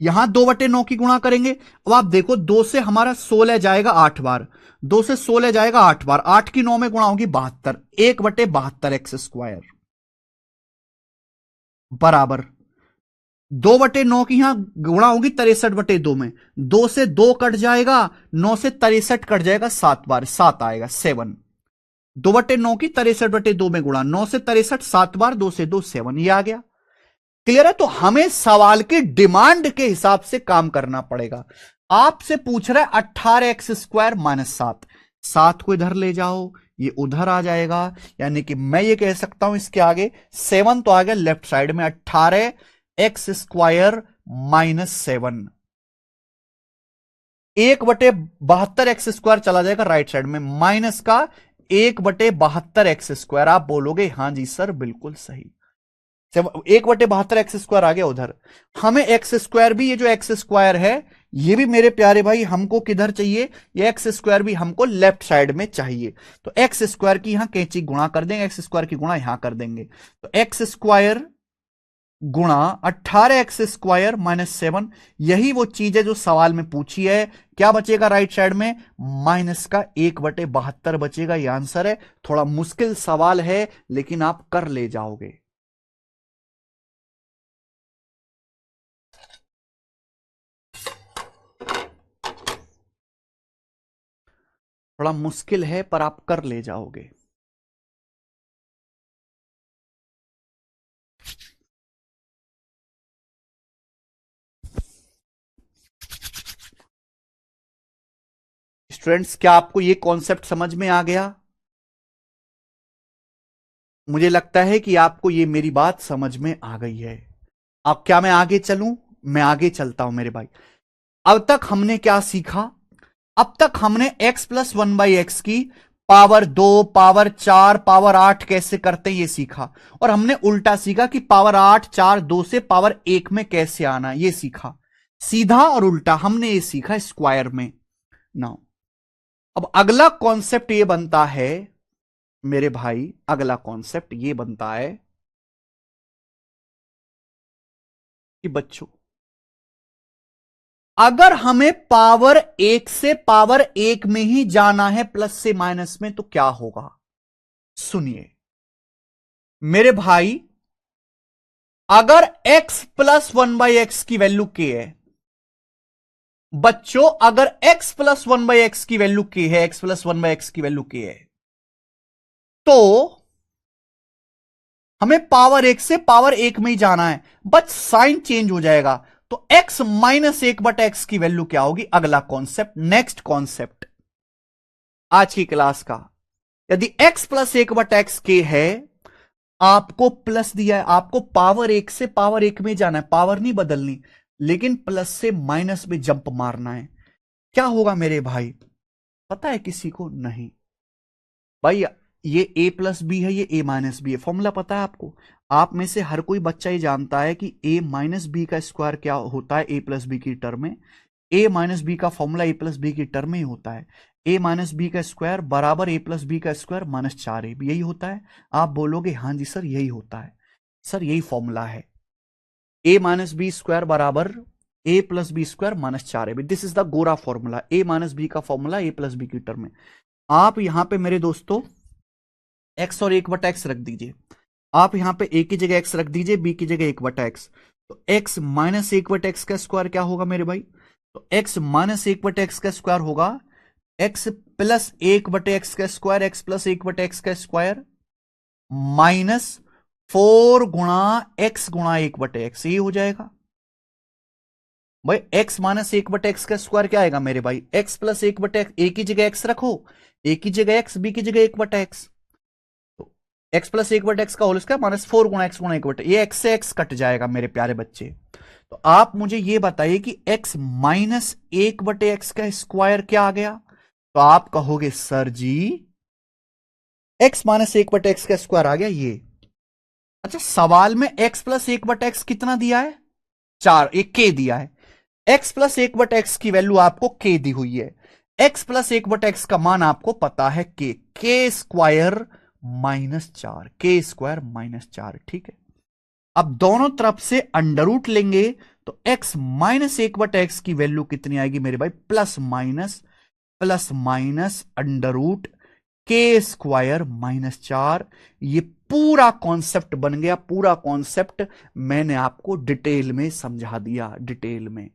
यहां 2/9 की गुणा करेंगे। अब आप देखो 2 से हमारा 16 जाएगा 8 बार, 2 से 16 जाएगा 8 बार, 8 की 9 में गुणा होगी 72, 1/72 एक्स स्क्वायर बराबर 2/9 की यहां गुणा होगी 63/2 में, 2 से 2 कट जाएगा, 9 से 63 कट जाएगा 7 बार, 7 आएगा 7, 2/9 की 63/2 में गुणा, 9 से 63 7 बार, 2 से 2 7, ये आ गया। क्लियर है? तो हमें सवाल की डिमांड के हिसाब से काम करना पड़ेगा। आपसे पूछ रहा है 18 एक्स स्क्वायर माइनस 7, 7 को इधर ले जाओ, ये उधर आ जाएगा, यानी कि मैं ये कह सकता हूं इसके आगे 7 तो आ गया लेफ्ट साइड में, 18 x square minus 7, 1/72 x square चला जाएगा राइट साइड में, माइनस का 1/72 एक्स स्क्वायर। आप बोलोगे हां जी सर बिल्कुल सही, 1/72 एक्स स्क्वायर आ गया उधर। हमें एक्स स्क्वायर भी, ये जो एक्स स्क्वायर है ये भी मेरे प्यारे भाई हमको किधर चाहिए, ये एक्स स्क्वायर भी हमको लेफ्ट साइड में चाहिए, तो एक्स स्क्वायर की यहां कैंची गुणा कर देंगे, एक्स स्क्वायर की गुणा यहां कर देंगे, तो एक्स स्क्वायर गुणा 18 एक्स स्क्वायर माइनस 7, यही वो चीज है जो सवाल में पूछी है। क्या बचेगा राइट साइड में? माइनस का 1/72 बचेगा, ये आंसर है। थोड़ा मुश्किल सवाल है लेकिन आप कर ले जाओगे। थोड़ा मुश्किल है पर आप कर ले जाओगे। स्टूडेंट्स क्या आपको ये कॉन्सेप्ट समझ में आ गया? मुझे लगता है कि आपको ये मेरी बात समझ में आ गई है। अब क्या मैं आगे चलूं? मैं आगे चलता हूं मेरे भाई। अब तक हमने क्या सीखा? अब तक हमने x प्लस 1/x की पावर 2, पावर 4, पावर 8 कैसे करते हैं ये सीखा, और हमने उल्टा सीखा कि पावर 8, 4, 2 से पावर 1 में कैसे आना ये सीखा। सीधा और उल्टा हमने ये सीखा स्क्वायर में। नाउ अब अगला कॉन्सेप्ट ये बनता है मेरे भाई, अगला कॉन्सेप्ट ये बनता है कि बच्चों अगर हमें पावर 1 से पावर 1 में ही जाना है प्लस से माइनस में, तो क्या होगा? सुनिए मेरे भाई, अगर x प्लस 1/x की वैल्यू k है, बच्चों अगर x प्लस 1/x की वैल्यू k है, x प्लस 1/x की वैल्यू k है, तो हमें पावर 1 से पावर 1 में ही जाना है, बट साइन चेंज हो जाएगा, तो x माइनस 1/x की वैल्यू क्या होगी? अगला कॉन्सेप्ट, नेक्स्ट कॉन्सेप्ट आज की क्लास का। यदि x प्लस 1/x k है, आपको प्लस दिया है, आपको पावर 1 से पावर 1 में जाना है, पावर नहीं बदलनी, लेकिन प्लस से माइनस में जंप मारना है। क्या होगा मेरे भाई? पता है किसी को? नहीं भाई, ये a प्लस बी है, ये a माइनस बी है। फॉर्मूला पता है आपको? आप में से हर कोई बच्चा ये जानता है कि a माइनस बी का स्क्वायर क्या होता है a प्लस बी की टर्म में। a माइनस बी का फॉर्मूला a प्लस बी की टर्म में ही होता है। a माइनस बी का स्क्वायर बराबर a प्लस बी का स्क्वायर माइनस 4a, यही होता है। आप बोलोगे हाँ जी सर यही होता है, सर यही फॉर्मूला है, a माइनस बी स्क्वायर बराबर a plus B square minus 4a। This is the गोरा फॉर्मूला, a माइनस बी का फॉर्मूला a प्लस बी की टर्म में। आप यहां पे मेरे दोस्तों x और 1/x रख दीजिए, आप यहां पे a की जगह x रख दीजिए, b की जगह 1/x, तो x माइनस 1/x का स्क्वायर क्या होगा मेरे भाई? तो x माइनस 1/x का स्क्वायर होगा x प्लस 1/x का स्क्वायर, x प्लस 1/x का स्क्वायर माइनस 4 गुणा x गुणा 1/x, ये हो जाएगा। भाई x माइनस 1/x का स्क्वायर क्या आएगा मेरे भाई, x प्लस 1/x, ए की जगह x रखो, ए की जगह x, बी की जगह 1/x, तो x प्लस 1/x का होल स्क्वायर माइनस 4 गुणा x गुणा 1/, ये x से x कट जाएगा मेरे प्यारे बच्चे। तो आप मुझे ये बताइए कि x माइनस 1/x का स्क्वायर क्या आ गया, तो आप कहोगे सर जी x माइनस 1/x का स्क्वायर आ गया ये। अच्छा सवाल में x प्लस 1/x कितना दिया है, 4, एक k दिया है, x प्लस 1/x की वैल्यू आपको k दी हुई है, x प्लस 1/x का मान आपको पता है k स्क्वायर -4, k स्क्वायर -4, ठीक है। अब दोनों तरफ से अंडर रूट लेंगे तो x माइनस 1/x की वैल्यू कितनी आएगी मेरे भाई, प्लस माइनस अंडर रूट के स्क्वायर -4। ये पूरा कॉन्सेप्ट बन गया, पूरा कॉन्सेप्ट मैंने आपको डिटेल में समझा दिया, डिटेल में।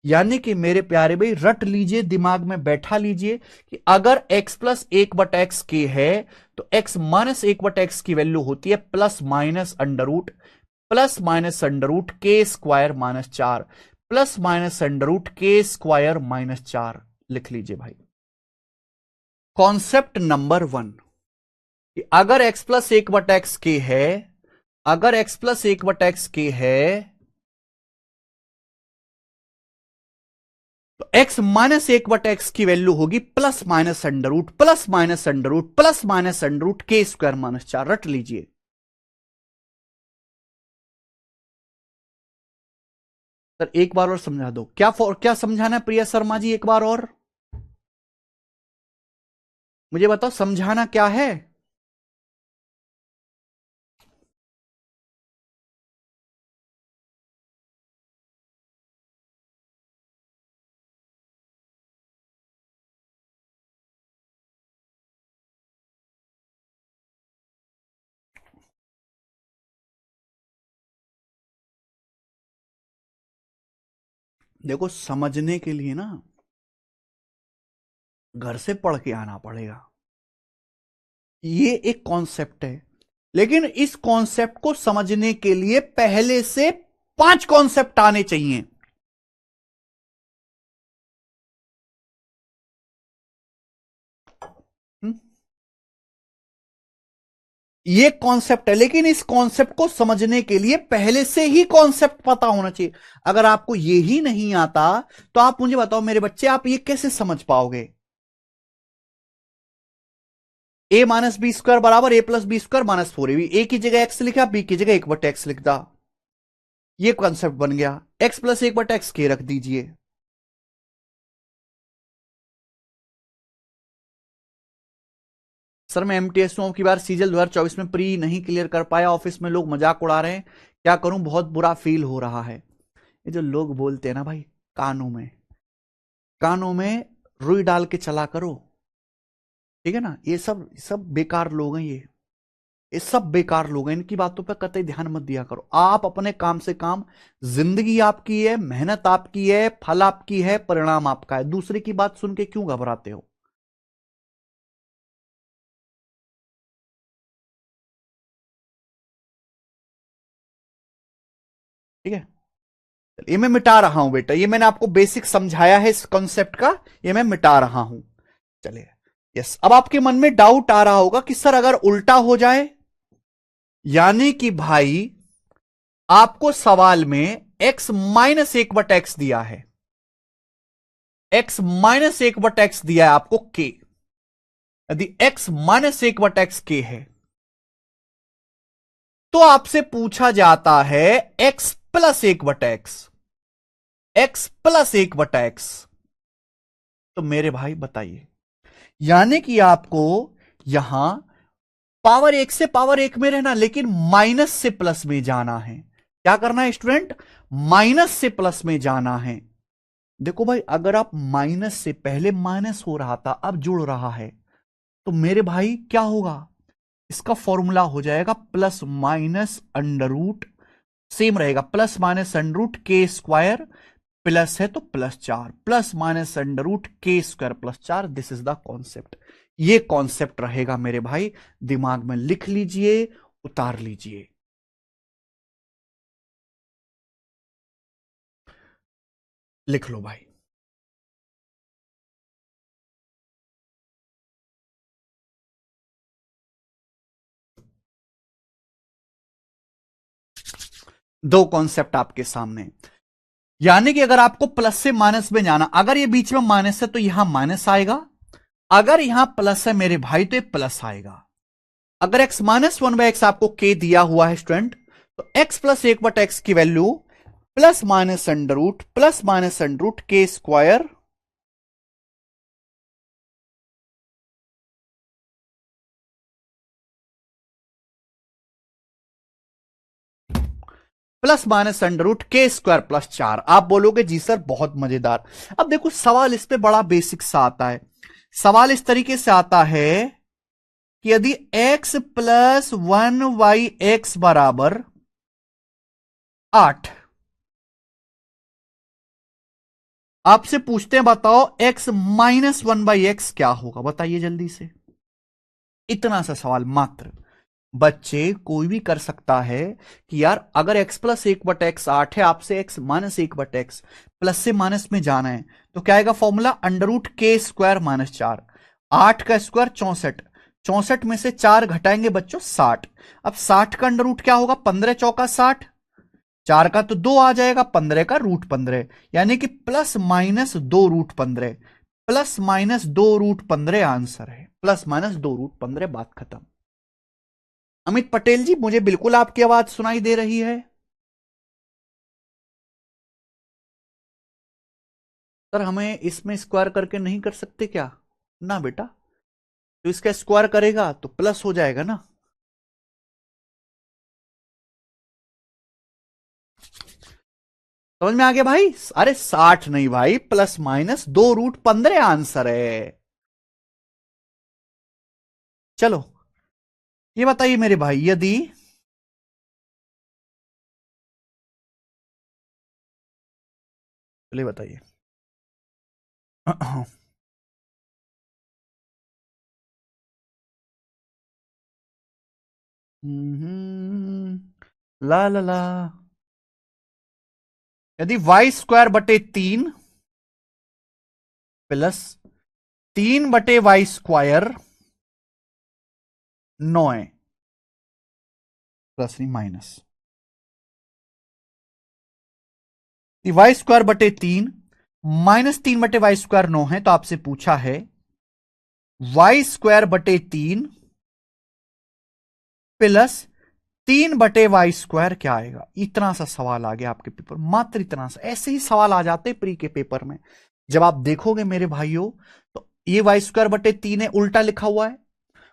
यानी कि मेरे प्यारे भाई रट लीजिए, दिमाग में बैठा लीजिए कि अगर x प्लस 1/x के है तो x माइनस 1/x की वैल्यू होती है प्लस माइनस अंडर रूट के square -4, plus minus under root के स्क्वायर -4। लिख लीजिए भाई कॉन्सेप्ट नंबर 1 कि अगर x प्लस 1/x के है, अगर x प्लस 1/x के है तो x माइनस 1/x की वैल्यू होगी प्लस माइनस अंडर रूट के स्क्वायर -4। रट लीजिए। सर एक बार और समझा दो, क्या समझाना है प्रिया शर्मा जी, एक बार और मुझे बताओ समझाना क्या है। देखो समझने के लिए ना घर से पढ़ के आना पड़ेगा, ये एक कॉन्सेप्ट है, लेकिन इस कॉन्सेप्ट को समझने के लिए पहले से 5 कॉन्सेप्ट आने चाहिए। ये कॉन्सेप्ट है, लेकिन इस कॉन्सेप्ट को समझने के लिए पहले से ही कॉन्सेप्ट पता होना चाहिए। अगर आपको ये ही नहीं आता तो आप मुझे बताओ मेरे बच्चे, आप ये कैसे समझ पाओगे। a माइनस बी स्क्वायर बराबर a plus B square -4ab, A की जगह x लिखा, बी की जगह 1/x लिख दा, ये कॉन्सेप्ट बन गया। x प्लस 1/x के रख दीजिए, सर मैं एमटीएस हूं, की बार सीजल 2024 में प्री नहीं क्लियर कर पाया, ऑफिस में लोग मजाक उड़ा रहे हैं, क्या करूं, बहुत बुरा फील हो रहा है। ये जो लोग बोलते हैं ना भाई, कानों में रुई डाल के चला करो, ठीक है ना, ये सब सब बेकार लोग हैं, ये सब बेकार लोग हैं, इनकी बातों पर कतई ध्यान मत दिया करो। आप अपने काम से काम, जिंदगी आपकी है, मेहनत आपकी है, फल आपकी है, परिणाम आपका है, दूसरे की बात सुन के क्यों घबराते हो। ठीक है, ये मैं मिटा रहा हूं बेटा, ये मैंने आपको बेसिक समझाया है इस कॉन्सेप्ट का, ये मैं मिटा रहा हूं। चलिए यस, अब आपके मन में डाउट आ रहा होगा कि सर अगर उल्टा हो जाए, यानी कि भाई आपको सवाल में x माइनस 1/x दिया है, x माइनस 1/x दिया है आपको k, यदि x माइनस 1/x k है तो आपसे पूछा जाता है x plus 1/x, x plus 1/x, तो मेरे भाई बताइए, यानी कि आपको यहां पावर 1 से पावर 1 में रहना, लेकिन माइनस से प्लस में जाना है। क्या करना है स्टूडेंट, माइनस से प्लस में जाना है। देखो भाई अगर आप माइनस से, पहले माइनस हो रहा था अब जुड़ रहा है, तो मेरे भाई क्या होगा, इसका फॉर्मूला हो जाएगा plus minus under root, same रहेगा, प्लस माइनस अंडर रूट के स्क्वायर, प्लस है तो +4, प्लस माइनस अंडर रूट के square +4, this is the concept. ये कॉन्सेप्ट रहेगा मेरे भाई, दिमाग में लिख लीजिए, उतार लीजिए। लिख लो भाई। दो कॉन्सेप्ट आपके सामने, यानी कि अगर आपको प्लस से माइनस में जाना, अगर ये बीच में माइनस है तो यहां माइनस आएगा, अगर यहां प्लस है मेरे भाई तो ये प्लस आएगा। अगर x minus one by x आपको k दिया हुआ है स्टूडेंट, तो x प्लस एक बट एक्स की value plus minus under root के square plus minus under root के स्क्वायर प्लस 4। आप बोलोगे जी सर बहुत मजेदार। अब देखो सवाल इस पे बड़ा बेसिक सा आता है। सवाल इस तरीके से आता है कि यदि x plus one Y X बराबर 8, आपसे पूछते हैं बताओ x minus one by X क्या होगा, बताइए जल्दी से। इतना सा सवाल मात्र। बच्चे कोई भी कर सकता है कि यार अगर x प्लस एक बट एक्स 8 है, आपसे x माइनस एक बट एक्स प्लस से माइनस में जाना है, तो क्या आएगा फॉर्मूला अंडर रूट के स्क्वायर माइनस 4। 8 का स्क्वायर 64, 64 में से 4 घटाएंगे बच्चों 60। अब 60 का अंडर रूट क्या होगा, 15 चौका 60, 4 का तो 2 आ जाएगा, 15 का रूट 15, यानी कि plus minus 2 root 15, plus minus 2 root 15 answer है, प्लस माइनस 2 रूट 15, बात खत्म। अमित पटेल जी मुझे बिल्कुल आपकी आवाज सुनाई दे रही है। सर हमें इसमें स्क्वायर करके नहीं कर सकते क्या, ना बेटा, तो इसका स्क्वायर करेगा तो प्लस हो जाएगा ना। समझ में आ गया भाई। अरे 60 नहीं भाई, प्लस माइनस 2 रूट 15 आंसर है। चलो ये बताइए मेरे भाई, यदि चलिए बताइए ला ला ला, यदि वाई स्क्वायर बटे 3 प्लस 3 बटे वाई स्क्वायर 9 है, प्लस नहीं माइनस, वाई स्क्वायर बटे 3 माइनस 3 बटे वाई स्क्वायर 9 है, तो आपसे पूछा है वाई स्क्वायर बटे 3 प्लस 3 बटे वाई स्क्वायर क्या आएगा। इतना सा सवाल आ गया आपके पेपर, मात्र इतना सा। ऐसे ही सवाल आ जाते प्री के पेपर में, जब आप देखोगे मेरे भाइयों, तो ये वाई स्क्वायर बटे 3 है, उल्टा लिखा हुआ है,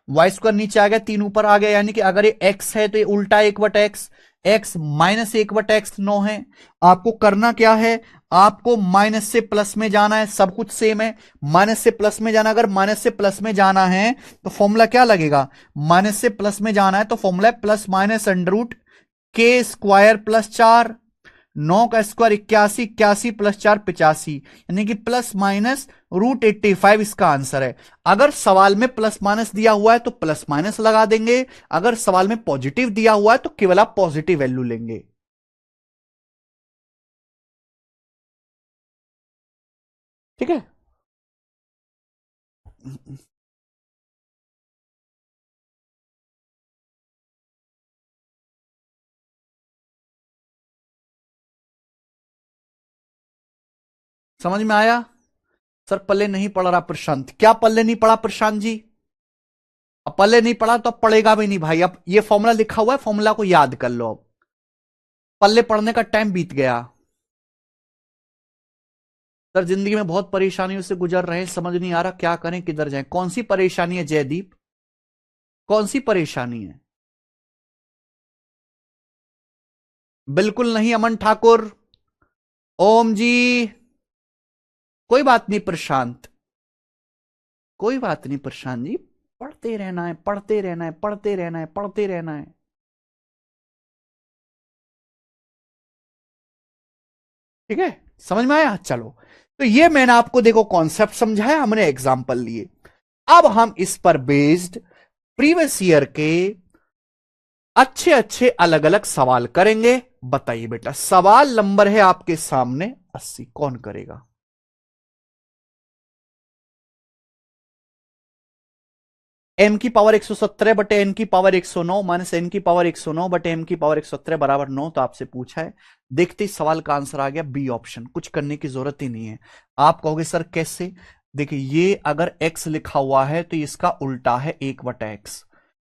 वाई स्क्वायर नीचे आ गया, 3 ऊपर आ गया, यानी कि अगर ये एक्स है तो ये उल्टा एक बटा एक्स, एक्स माइनस एक बटा एक्स 9 है। आपको करना क्या है, आपको माइनस से प्लस में जाना है, सब कुछ सेम है, माइनस से प्लस में जाना। अगर माइनस से प्लस में जाना है तो फॉर्मूला क्या लगेगा, माइनस से प्लस में जाना है तो फॉर्मूला है प्लस माइनस अंडर रूट के स्क्वायर प्लस 4। 9 का स्क्वायर 81, 81 प्लस 4 85, यानी कि प्लस माइनस रूट 85 इसका आंसर है। अगर सवाल में प्लस माइनस दिया हुआ है तो प्लस माइनस लगा देंगे, अगर सवाल में पॉजिटिव दिया हुआ है तो केवल आप पॉजिटिव वैल्यू लेंगे। ठीक है। समझ में आया। सर पल्ले नहीं पढ़ रहा प्रशांत, क्या पल्ले नहीं पढ़ा प्रशांत जी, अब पल्ले नहीं पढ़ा तो अब पढ़ेगा भी नहीं भाई। अब ये फॉर्मूला लिखा हुआ है, फॉर्मूला को याद कर लो, अब पल्ले पढ़ने का टाइम बीत गया। सर जिंदगी में बहुत परेशानियों से गुजर रहे हैं, समझ नहीं आ रहा क्या करें किधर जाएं। कौन सी परेशानी है जयदीप, कौन सी परेशानी है। बिल्कुल नहीं अमन ठाकुर, ओम जी, कोई बात नहीं प्रशांत, कोई बात नहीं प्रशांत जी, पढ़ते रहना है, पढ़ते रहना है, पढ़ते रहना है, पढ़ते रहना है। ठीक है, समझ में आया। चलो तो ये मैंने आपको देखो कॉन्सेप्ट समझाया, हमने एग्जांपल लिए। अब हम इस पर बेस्ड प्रीवियस ईयर के अच्छे अच्छे अलग अलग सवाल करेंगे। बताइए बेटा, सवाल नंबर है आपके सामने 80, कौन करेगा? m की पावर 117 बटे n की पावर 109 माइनस n की पावर 109 बटे m की पावर 117 बराबर 9, तो आपसे पूछा है। देखते ही सवाल का आंसर आ गया बी ऑप्शन, कुछ करने की जरूरत ही नहीं है। आप कहोगे सर कैसे? देखिए, ये अगर x लिखा हुआ है तो इसका उल्टा है 1/x।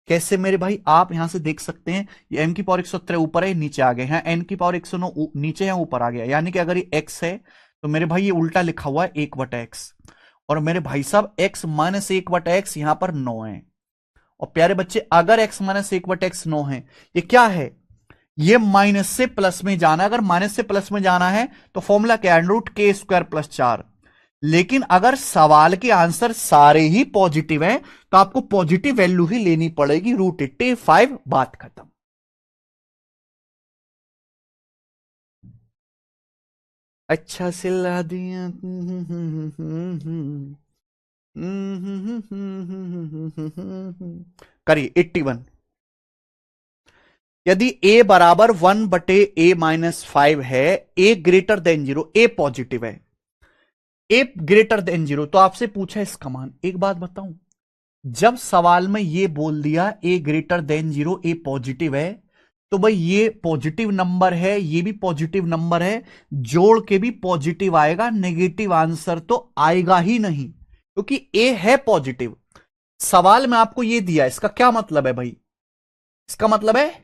कैसे मेरे भाई? आप यहां से देख सकते हैं, ये m की पावर 117 ऊपर है, नीचे आ गए हैं, n की पावर 109 नीचे है, ऊपर आ गया, यानी कि अगर ये x है तो मेरे भाई ये उल्टा लिखा हुआ है 1/x। और मेरे भाई साहब x माइनस 1/x यहां पर 9 है। और प्यारे बच्चे, अगर x माइनस 1/x 9 है, ये क्या है? ये माइनस से प्लस में जाना। अगर माइनस से प्लस में जाना है तो फॉर्मूला क्या है? रूट के स्क्वायर प्लस 4। लेकिन अगर सवाल के आंसर सारे ही पॉजिटिव हैं तो आपको पॉजिटिव वैल्यू ही लेनी पड़ेगी, √85। बात खत्म। अच्छा सिला दिया। करिए 81। यदि a बराबर 1/a-5 है, a greater than 0, a positive है, a ग्रेटर देन 0, तो आपसे पूछा इसका मान। एक बात बताऊं, जब सवाल में ये बोल दिया a greater than 0, a positive है, तो भाई ये पॉजिटिव नंबर है, ये भी पॉजिटिव नंबर है, जोड़ के भी पॉजिटिव आएगा, नेगेटिव आंसर तो आएगा ही नहीं, क्योंकि a है पॉजिटिव। सवाल में आपको ये दिया, इसका क्या मतलब है भाई? इसका मतलब है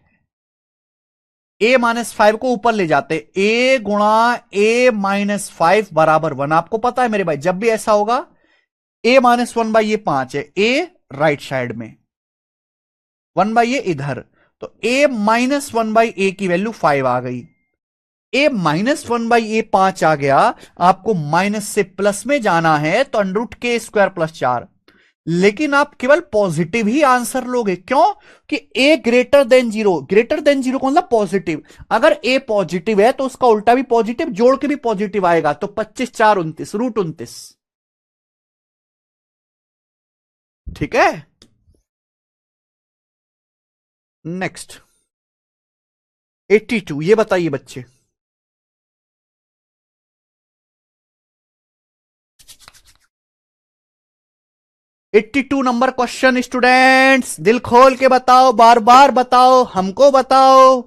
a-5 को ऊपर ले जाते, a गुणा a-5 बराबर 1। आपको पता है मेरे भाई, जब भी ऐसा होगा, a-1 बाई ये 5 है, a राइट साइड में, 1/a इधर, तो a-1/a की वैल्यू 5 आ गई। a-1/a 5 आ गया। आपको माइनस से प्लस में जाना है तो √k² प्लस 4। लेकिन आप केवल पॉजिटिव ही आंसर लोगे, क्यों? कि a greater than 0, greater than 0 का मतलब पॉजिटिव। अगर a पॉजिटिव है तो उसका उल्टा भी पॉजिटिव, जोड़ के भी पॉजिटिव आएगा, तो 25 4 29, √29। ठीक है। नेक्स्ट 82, ये बताइए बच्चे। 82 नंबर क्वेश्चन, स्टूडेंट्स दिल खोल के बताओ, बार बार बताओ, हमको बताओ।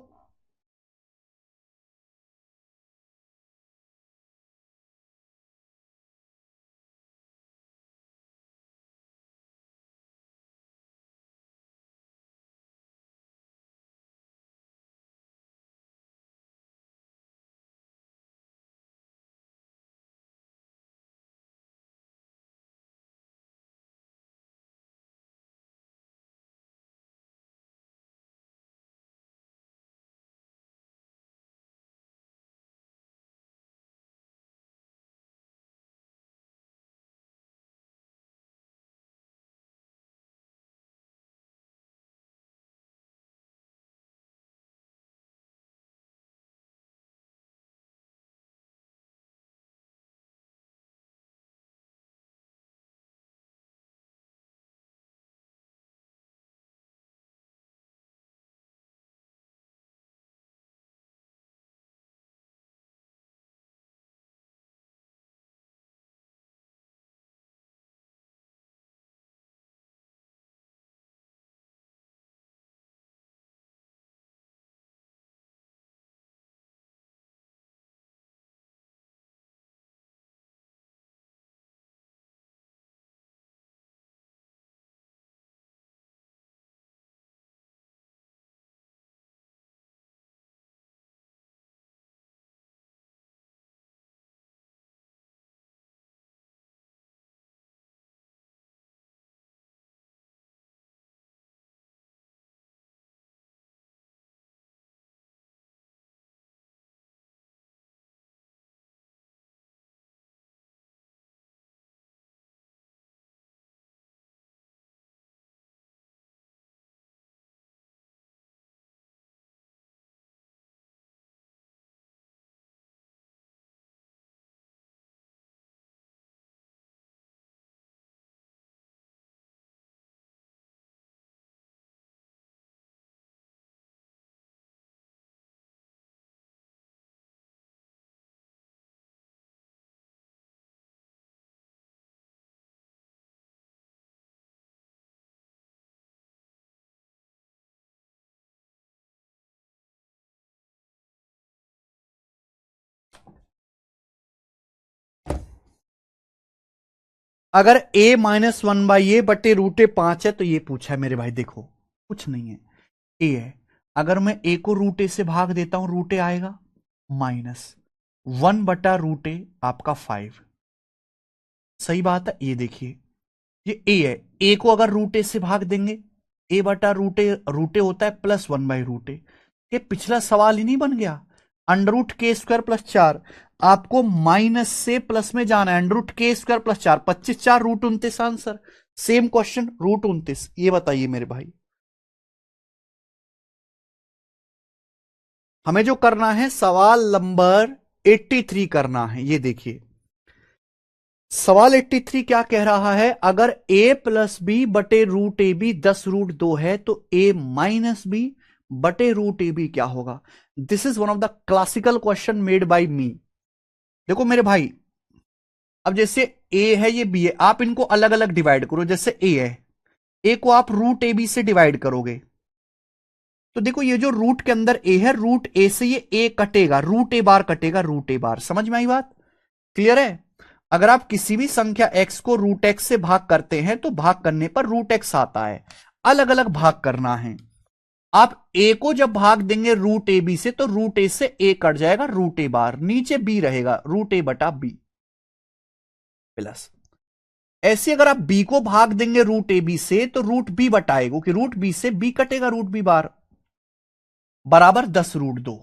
अगर a माइनस 1/a बटे रूट ए 5 है तो ये पूछा है मेरे भाई, देखो कुछ नहीं है, a है। अगर मैं a को रूट ए से भाग देता हूं, रूट ए आएगा -1/√a आपका 5। सही बात है। ये देखिए ये a है, a को अगर रूट ए से भाग देंगे, a/√a होता है +1/√a। ये पिछला सवाल ही नहीं बन गया, √k² +4। आपको माइनस से प्लस में जाना है, √k² +4, 25 4 √29 आंसर। Same question √29। ये बताइए मेरे भाई, हमें जो करना है सवाल नंबर 83 करना है। ये देखिए सवाल 83 क्या कह रहा है, अगर a प्लस बी बटे रूट ए बी 10√2 है तो a माइनस बी बटे रूट ए बी क्या होगा। This is one of the classical question made by me. देखो मेरे भाई, अब जैसे a है ये b है, आप इनको अलग अलग डिवाइड करो। जैसे a है, a को आप रूट ए बी से डिवाइड करोगे तो देखो ये जो रूट के अंदर a है, रूट a से ये a कटेगा, रूट ए बार कटेगा, रूट ए बार। समझ में आई बात, क्लियर है। अगर आप किसी भी संख्या x को रूट x से भाग करते हैं तो भाग करने पर रूट x आता है, अलग अलग भाग करना है। आप a को जब भाग देंगे रूट ए बी से तो रूट ए से a कट जाएगा, रूट ए बार, नीचे b रहेगा, रूट ए बटा बी प्लस। ऐसे अगर आप b को भाग देंगे रूट ए बी से तो रूट b बटाएगा, क्योंकि रूट b से b कटेगा, रूट b बार बराबर 10√2।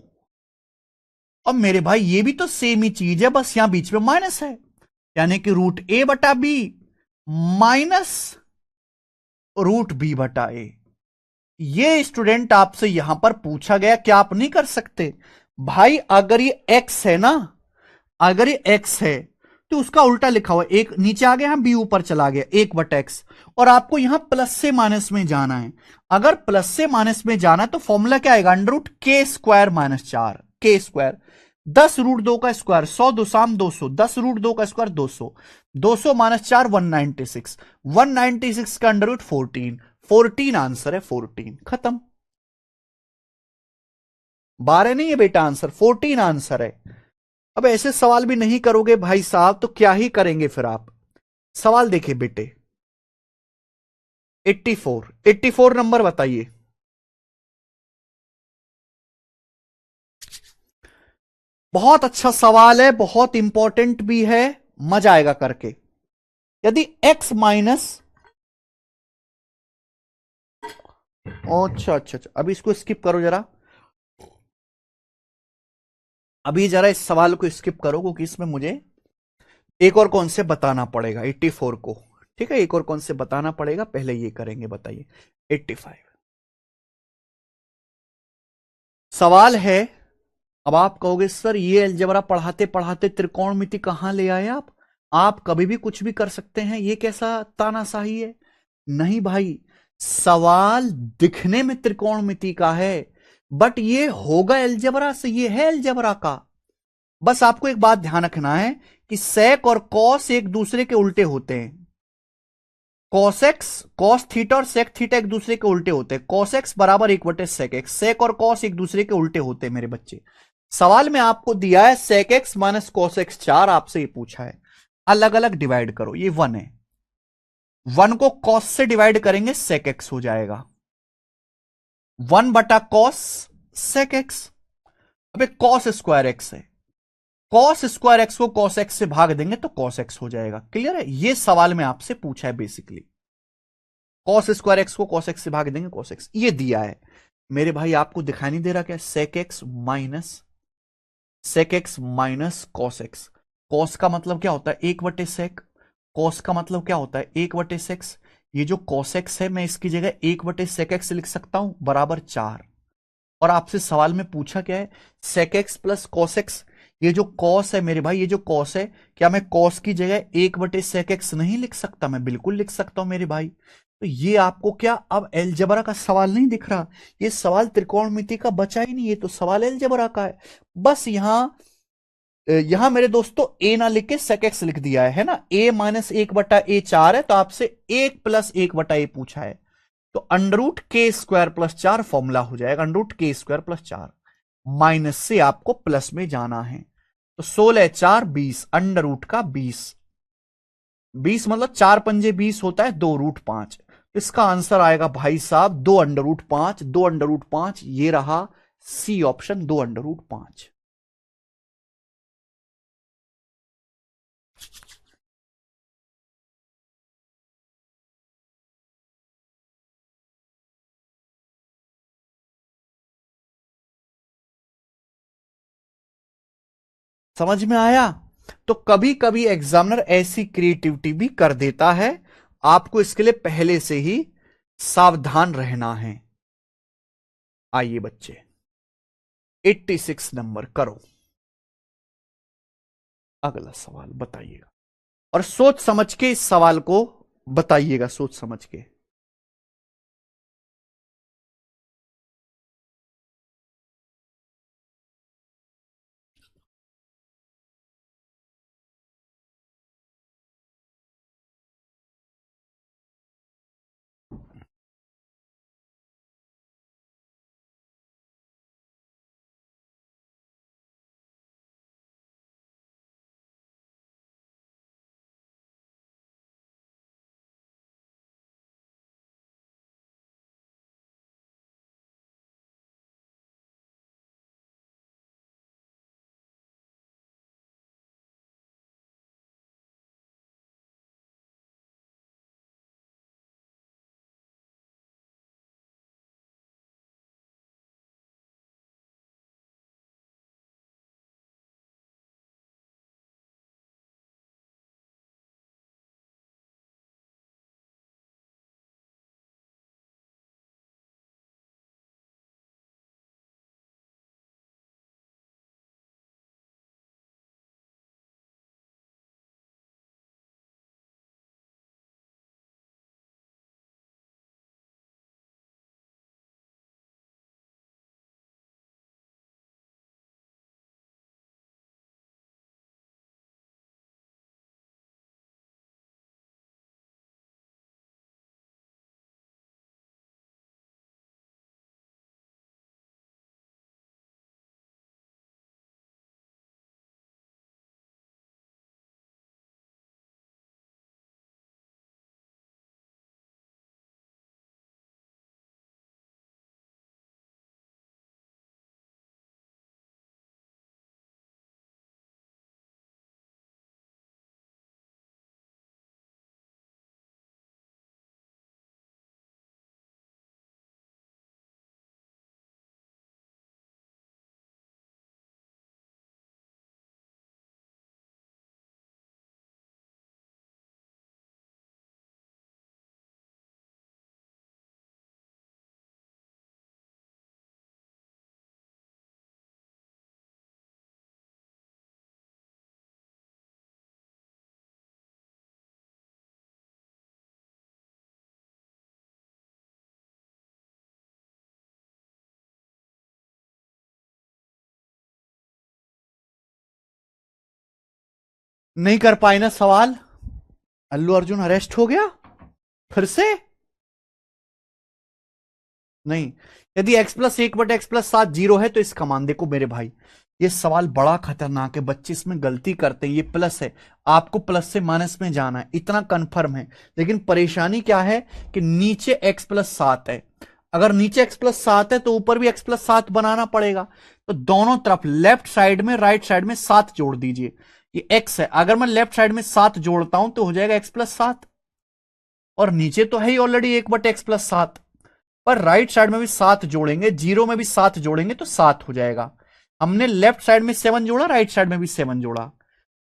अब मेरे भाई ये भी तो सेम ही चीज है, बस यहां बीच में माइनस है, यानी कि रूट ए बटा बी माइनस रूट बी बटा ए। ये स्टूडेंट आपसे यहां पर पूछा गया, क्या आप नहीं कर सकते भाई। अगर ये x है ना, अगर ये x है तो उसका उल्टा लिखा हुआ, एक नीचे आ गया, बी ऊपर चला गया, 1/x। और आपको यहां प्लस से माइनस में जाना है। अगर प्लस से माइनस में जाना है तो फॉर्मूला क्या आएगा, √k² -4 k²। 10√2 का स्क्वायर 100, 2 साम 200, 10√2 का स्क्वायर 200, 200 -4 196, 196 का √14, 14 आंसर है, 14 खत्म। 12 नहीं है बेटा आंसर, 14 आंसर है। अब ऐसे सवाल भी नहीं करोगे भाई साहब तो क्या ही करेंगे फिर आप। सवाल देखिए बेटे, 84 नंबर बताइए। बहुत अच्छा सवाल है, बहुत इंपॉर्टेंट भी है, मजा आएगा करके। यदि x माइनस, अच्छा अच्छा अच्छा, अभी इसको स्किप करो जरा, अभी जरा इस सवाल को स्किप करो, क्योंकि इसमें मुझे एक और कौन से बताना पड़ेगा 84 को। ठीक है, एक और कौन से बताना पड़ेगा, पहले ये करेंगे। बताइए 85 सवाल है। अब आप कहोगे सर ये अलजेब्रा पढ़ाते पढ़ाते त्रिकोणमिति कहां ले आए आप कभी भी कुछ भी कर सकते हैं, ये कैसा तानाशाही है। नहीं भाई, सवाल दिखने में त्रिकोणमिति का है बट ये होगा अलजेब्रा से, ये है अलजेब्रा का। बस आपको एक बात ध्यान रखना है कि सेक और कॉस एक दूसरे के उल्टे होते हैं। कॉस थीटा और सेक थीटा एक दूसरे के उल्टे होते हैं। कॉस एक्स बराबर 1/सेक एक्स, सेक और कॉस एक दूसरे के उल्टे होते हैं मेरे बच्चे। सवाल में आपको दिया है sec X minus cos X 4, आपसे ये पूछा है अलग अलग डिवाइड करो। ये 1 है, 1 को कॉस से डिवाइड करेंगे सेक एक्स हो जाएगा, 1/कॉस सेक एक्स। अब एक कॉस स्क्वायर एक्स है, कॉस स्क्वायर एक्स को कॉस एक्स से भाग देंगे तो कॉस एक्स हो जाएगा। क्लियर है, ये सवाल में आपसे पूछा है बेसिकली। कॉस स्क्वायर एक्स को कॉस एक्स से भाग देंगे कॉस एक्स, ये दिया है मेरे भाई। आपको दिखाई नहीं दे रहा क्या, sec X minus cos X. Cos का मतलब क्या होता है 1/सेक, कॉस का मतलब क्या होता है 1/सेक्स। ये जो कॉस एक्स है मैं इसकी जगह 1/सेक एक्स लिख सकता हूं बराबर 4। और आपसे सवाल में पूछा क्या है, sec X plus cos X. ये जो कॉस है मेरे भाई, ये जो कॉस है, क्या मैं कॉस की जगह 1/सेक एक्स नहीं लिख सकता, मैं बिल्कुल लिख सकता हूं मेरे भाई। तो ये आपको क्या अब अलजेब्रा का सवाल नहीं दिख रहा, ये सवाल त्रिकोणमिति का बचा ही नहीं, ये तो सवाल अलजेब्रा का है। बस यहां मेरे दोस्तों ए ना लिख के सेक एक्स लिख दिया है ना। a माइनस 1/a 4 है, तो आपसे 1 प्लस 1/a पूछा है, तो √k² +4 फॉर्मूला हो जाएगा, √k² +4। माइनस से आपको प्लस में जाना है, तो 16 4 20, √20 20 मतलब 4 पंजे 20 होता है, 2√5। इसका आंसर आएगा भाई साहब 2√5, 2√5। ये रहा सी ऑप्शन, 2√5। समझ में आया? तो कभी कभी एग्जामिनर ऐसी क्रिएटिविटी भी कर देता है, आपको इसके लिए पहले से ही सावधान रहना है। आइए बच्चे, 86 नंबर करो अगला सवाल, बताइएगा। और सोच समझ के इस सवाल को बताइएगा, सोच समझ के। नहीं कर पाए ना सवाल? अल्लू अर्जुन अरेस्ट हो गया फिर से? नहीं। यदि x+1/x+7 जीरो है तो इसका मान देखो मेरे भाई, ये सवाल बड़ा खतरनाक है, बच्चे इसमें गलती करते हैं। ये प्लस है, आपको प्लस से माइनस में जाना है, इतना कंफर्म है। लेकिन परेशानी क्या है कि नीचे x+7 है। अगर नीचे x+7 है तो ऊपर भी x+7 बनाना पड़ेगा। तो दोनों तरफ लेफ्ट साइड में राइट साइड में 7 जोड़ दीजिए। ये x है, अगर मैं लेफ्ट साइड में 7 जोड़ता हूं तो हो जाएगा x+7। और नीचे तो है ही ऑलरेडी 1/x+7, पर राइट साइड में भी 7 जोड़ेंगे, जीरो में भी 7 जोड़ेंगे तो 7 हो जाएगा। हमने लेफ्ट साइड में 7 जोड़ा, राइट साइड में भी 7 जोड़ा।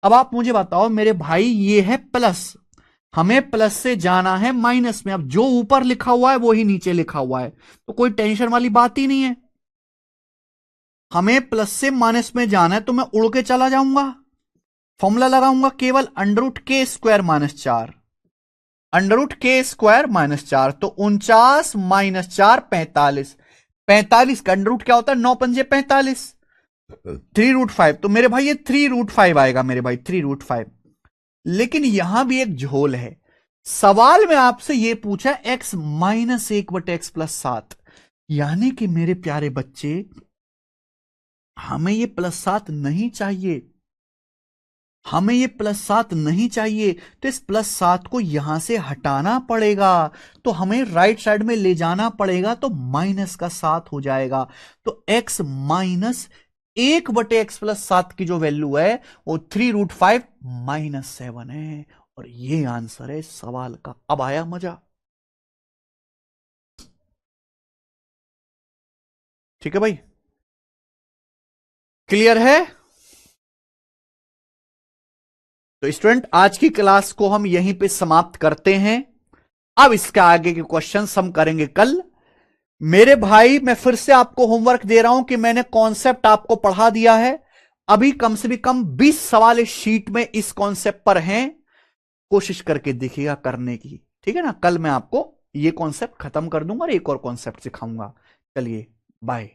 अब आप मुझे बताओ मेरे भाई, ये है प्लस, हमें प्लस से जाना है माइनस में। अब जो ऊपर लिखा हुआ है वो ही नीचे लिखा हुआ है, तो कोई टेंशन वाली बात ही नहीं है। हमें प्लस से माइनस में जाना है तो मैं उड़ के चला जाऊंगा, फॉर्मूला लगाऊंगा केवल √k² - 4। √k² - 4 तो 49 - 4 45। 45 का अंडर क्या होता है? 9 पंजे 45, 3√5। तो मेरे भाई ये 3√5 आएगा मेरे भाई, 3√5। लेकिन यहां भी एक झोल है। सवाल में आपसे ये पूछा x-1/x+7, यानी कि मेरे प्यारे बच्चे, हमें ये +7 नहीं चाहिए। हमें ये +7 नहीं चाहिए, तो इस +7 को यहां से हटाना पड़ेगा, तो हमें राइट साइड में ले जाना पड़ेगा, तो -7 हो जाएगा। तो x माइनस 1/x+7 की जो वैल्यू है वो 3√5 -7 है, और ये आंसर है सवाल का। अब आया मजा? ठीक है भाई, क्लियर है? तो स्टूडेंट, आज की क्लास को हम यहीं पे समाप्त करते हैं। अब इसके आगे के क्वेश्चंस हम करेंगे कल। मेरे भाई, मैं फिर से आपको होमवर्क दे रहा हूं कि मैंने कॉन्सेप्ट आपको पढ़ा दिया है। अभी कम से भी कम 20 सवाल इस शीट में इस कॉन्सेप्ट पर हैं। कोशिश करके देखिएगा करने की, ठीक है ना? कल मैं आपको ये कॉन्सेप्ट खत्म कर दूंगा और एक और कॉन्सेप्ट सिखाऊंगा। चलिए, बाय।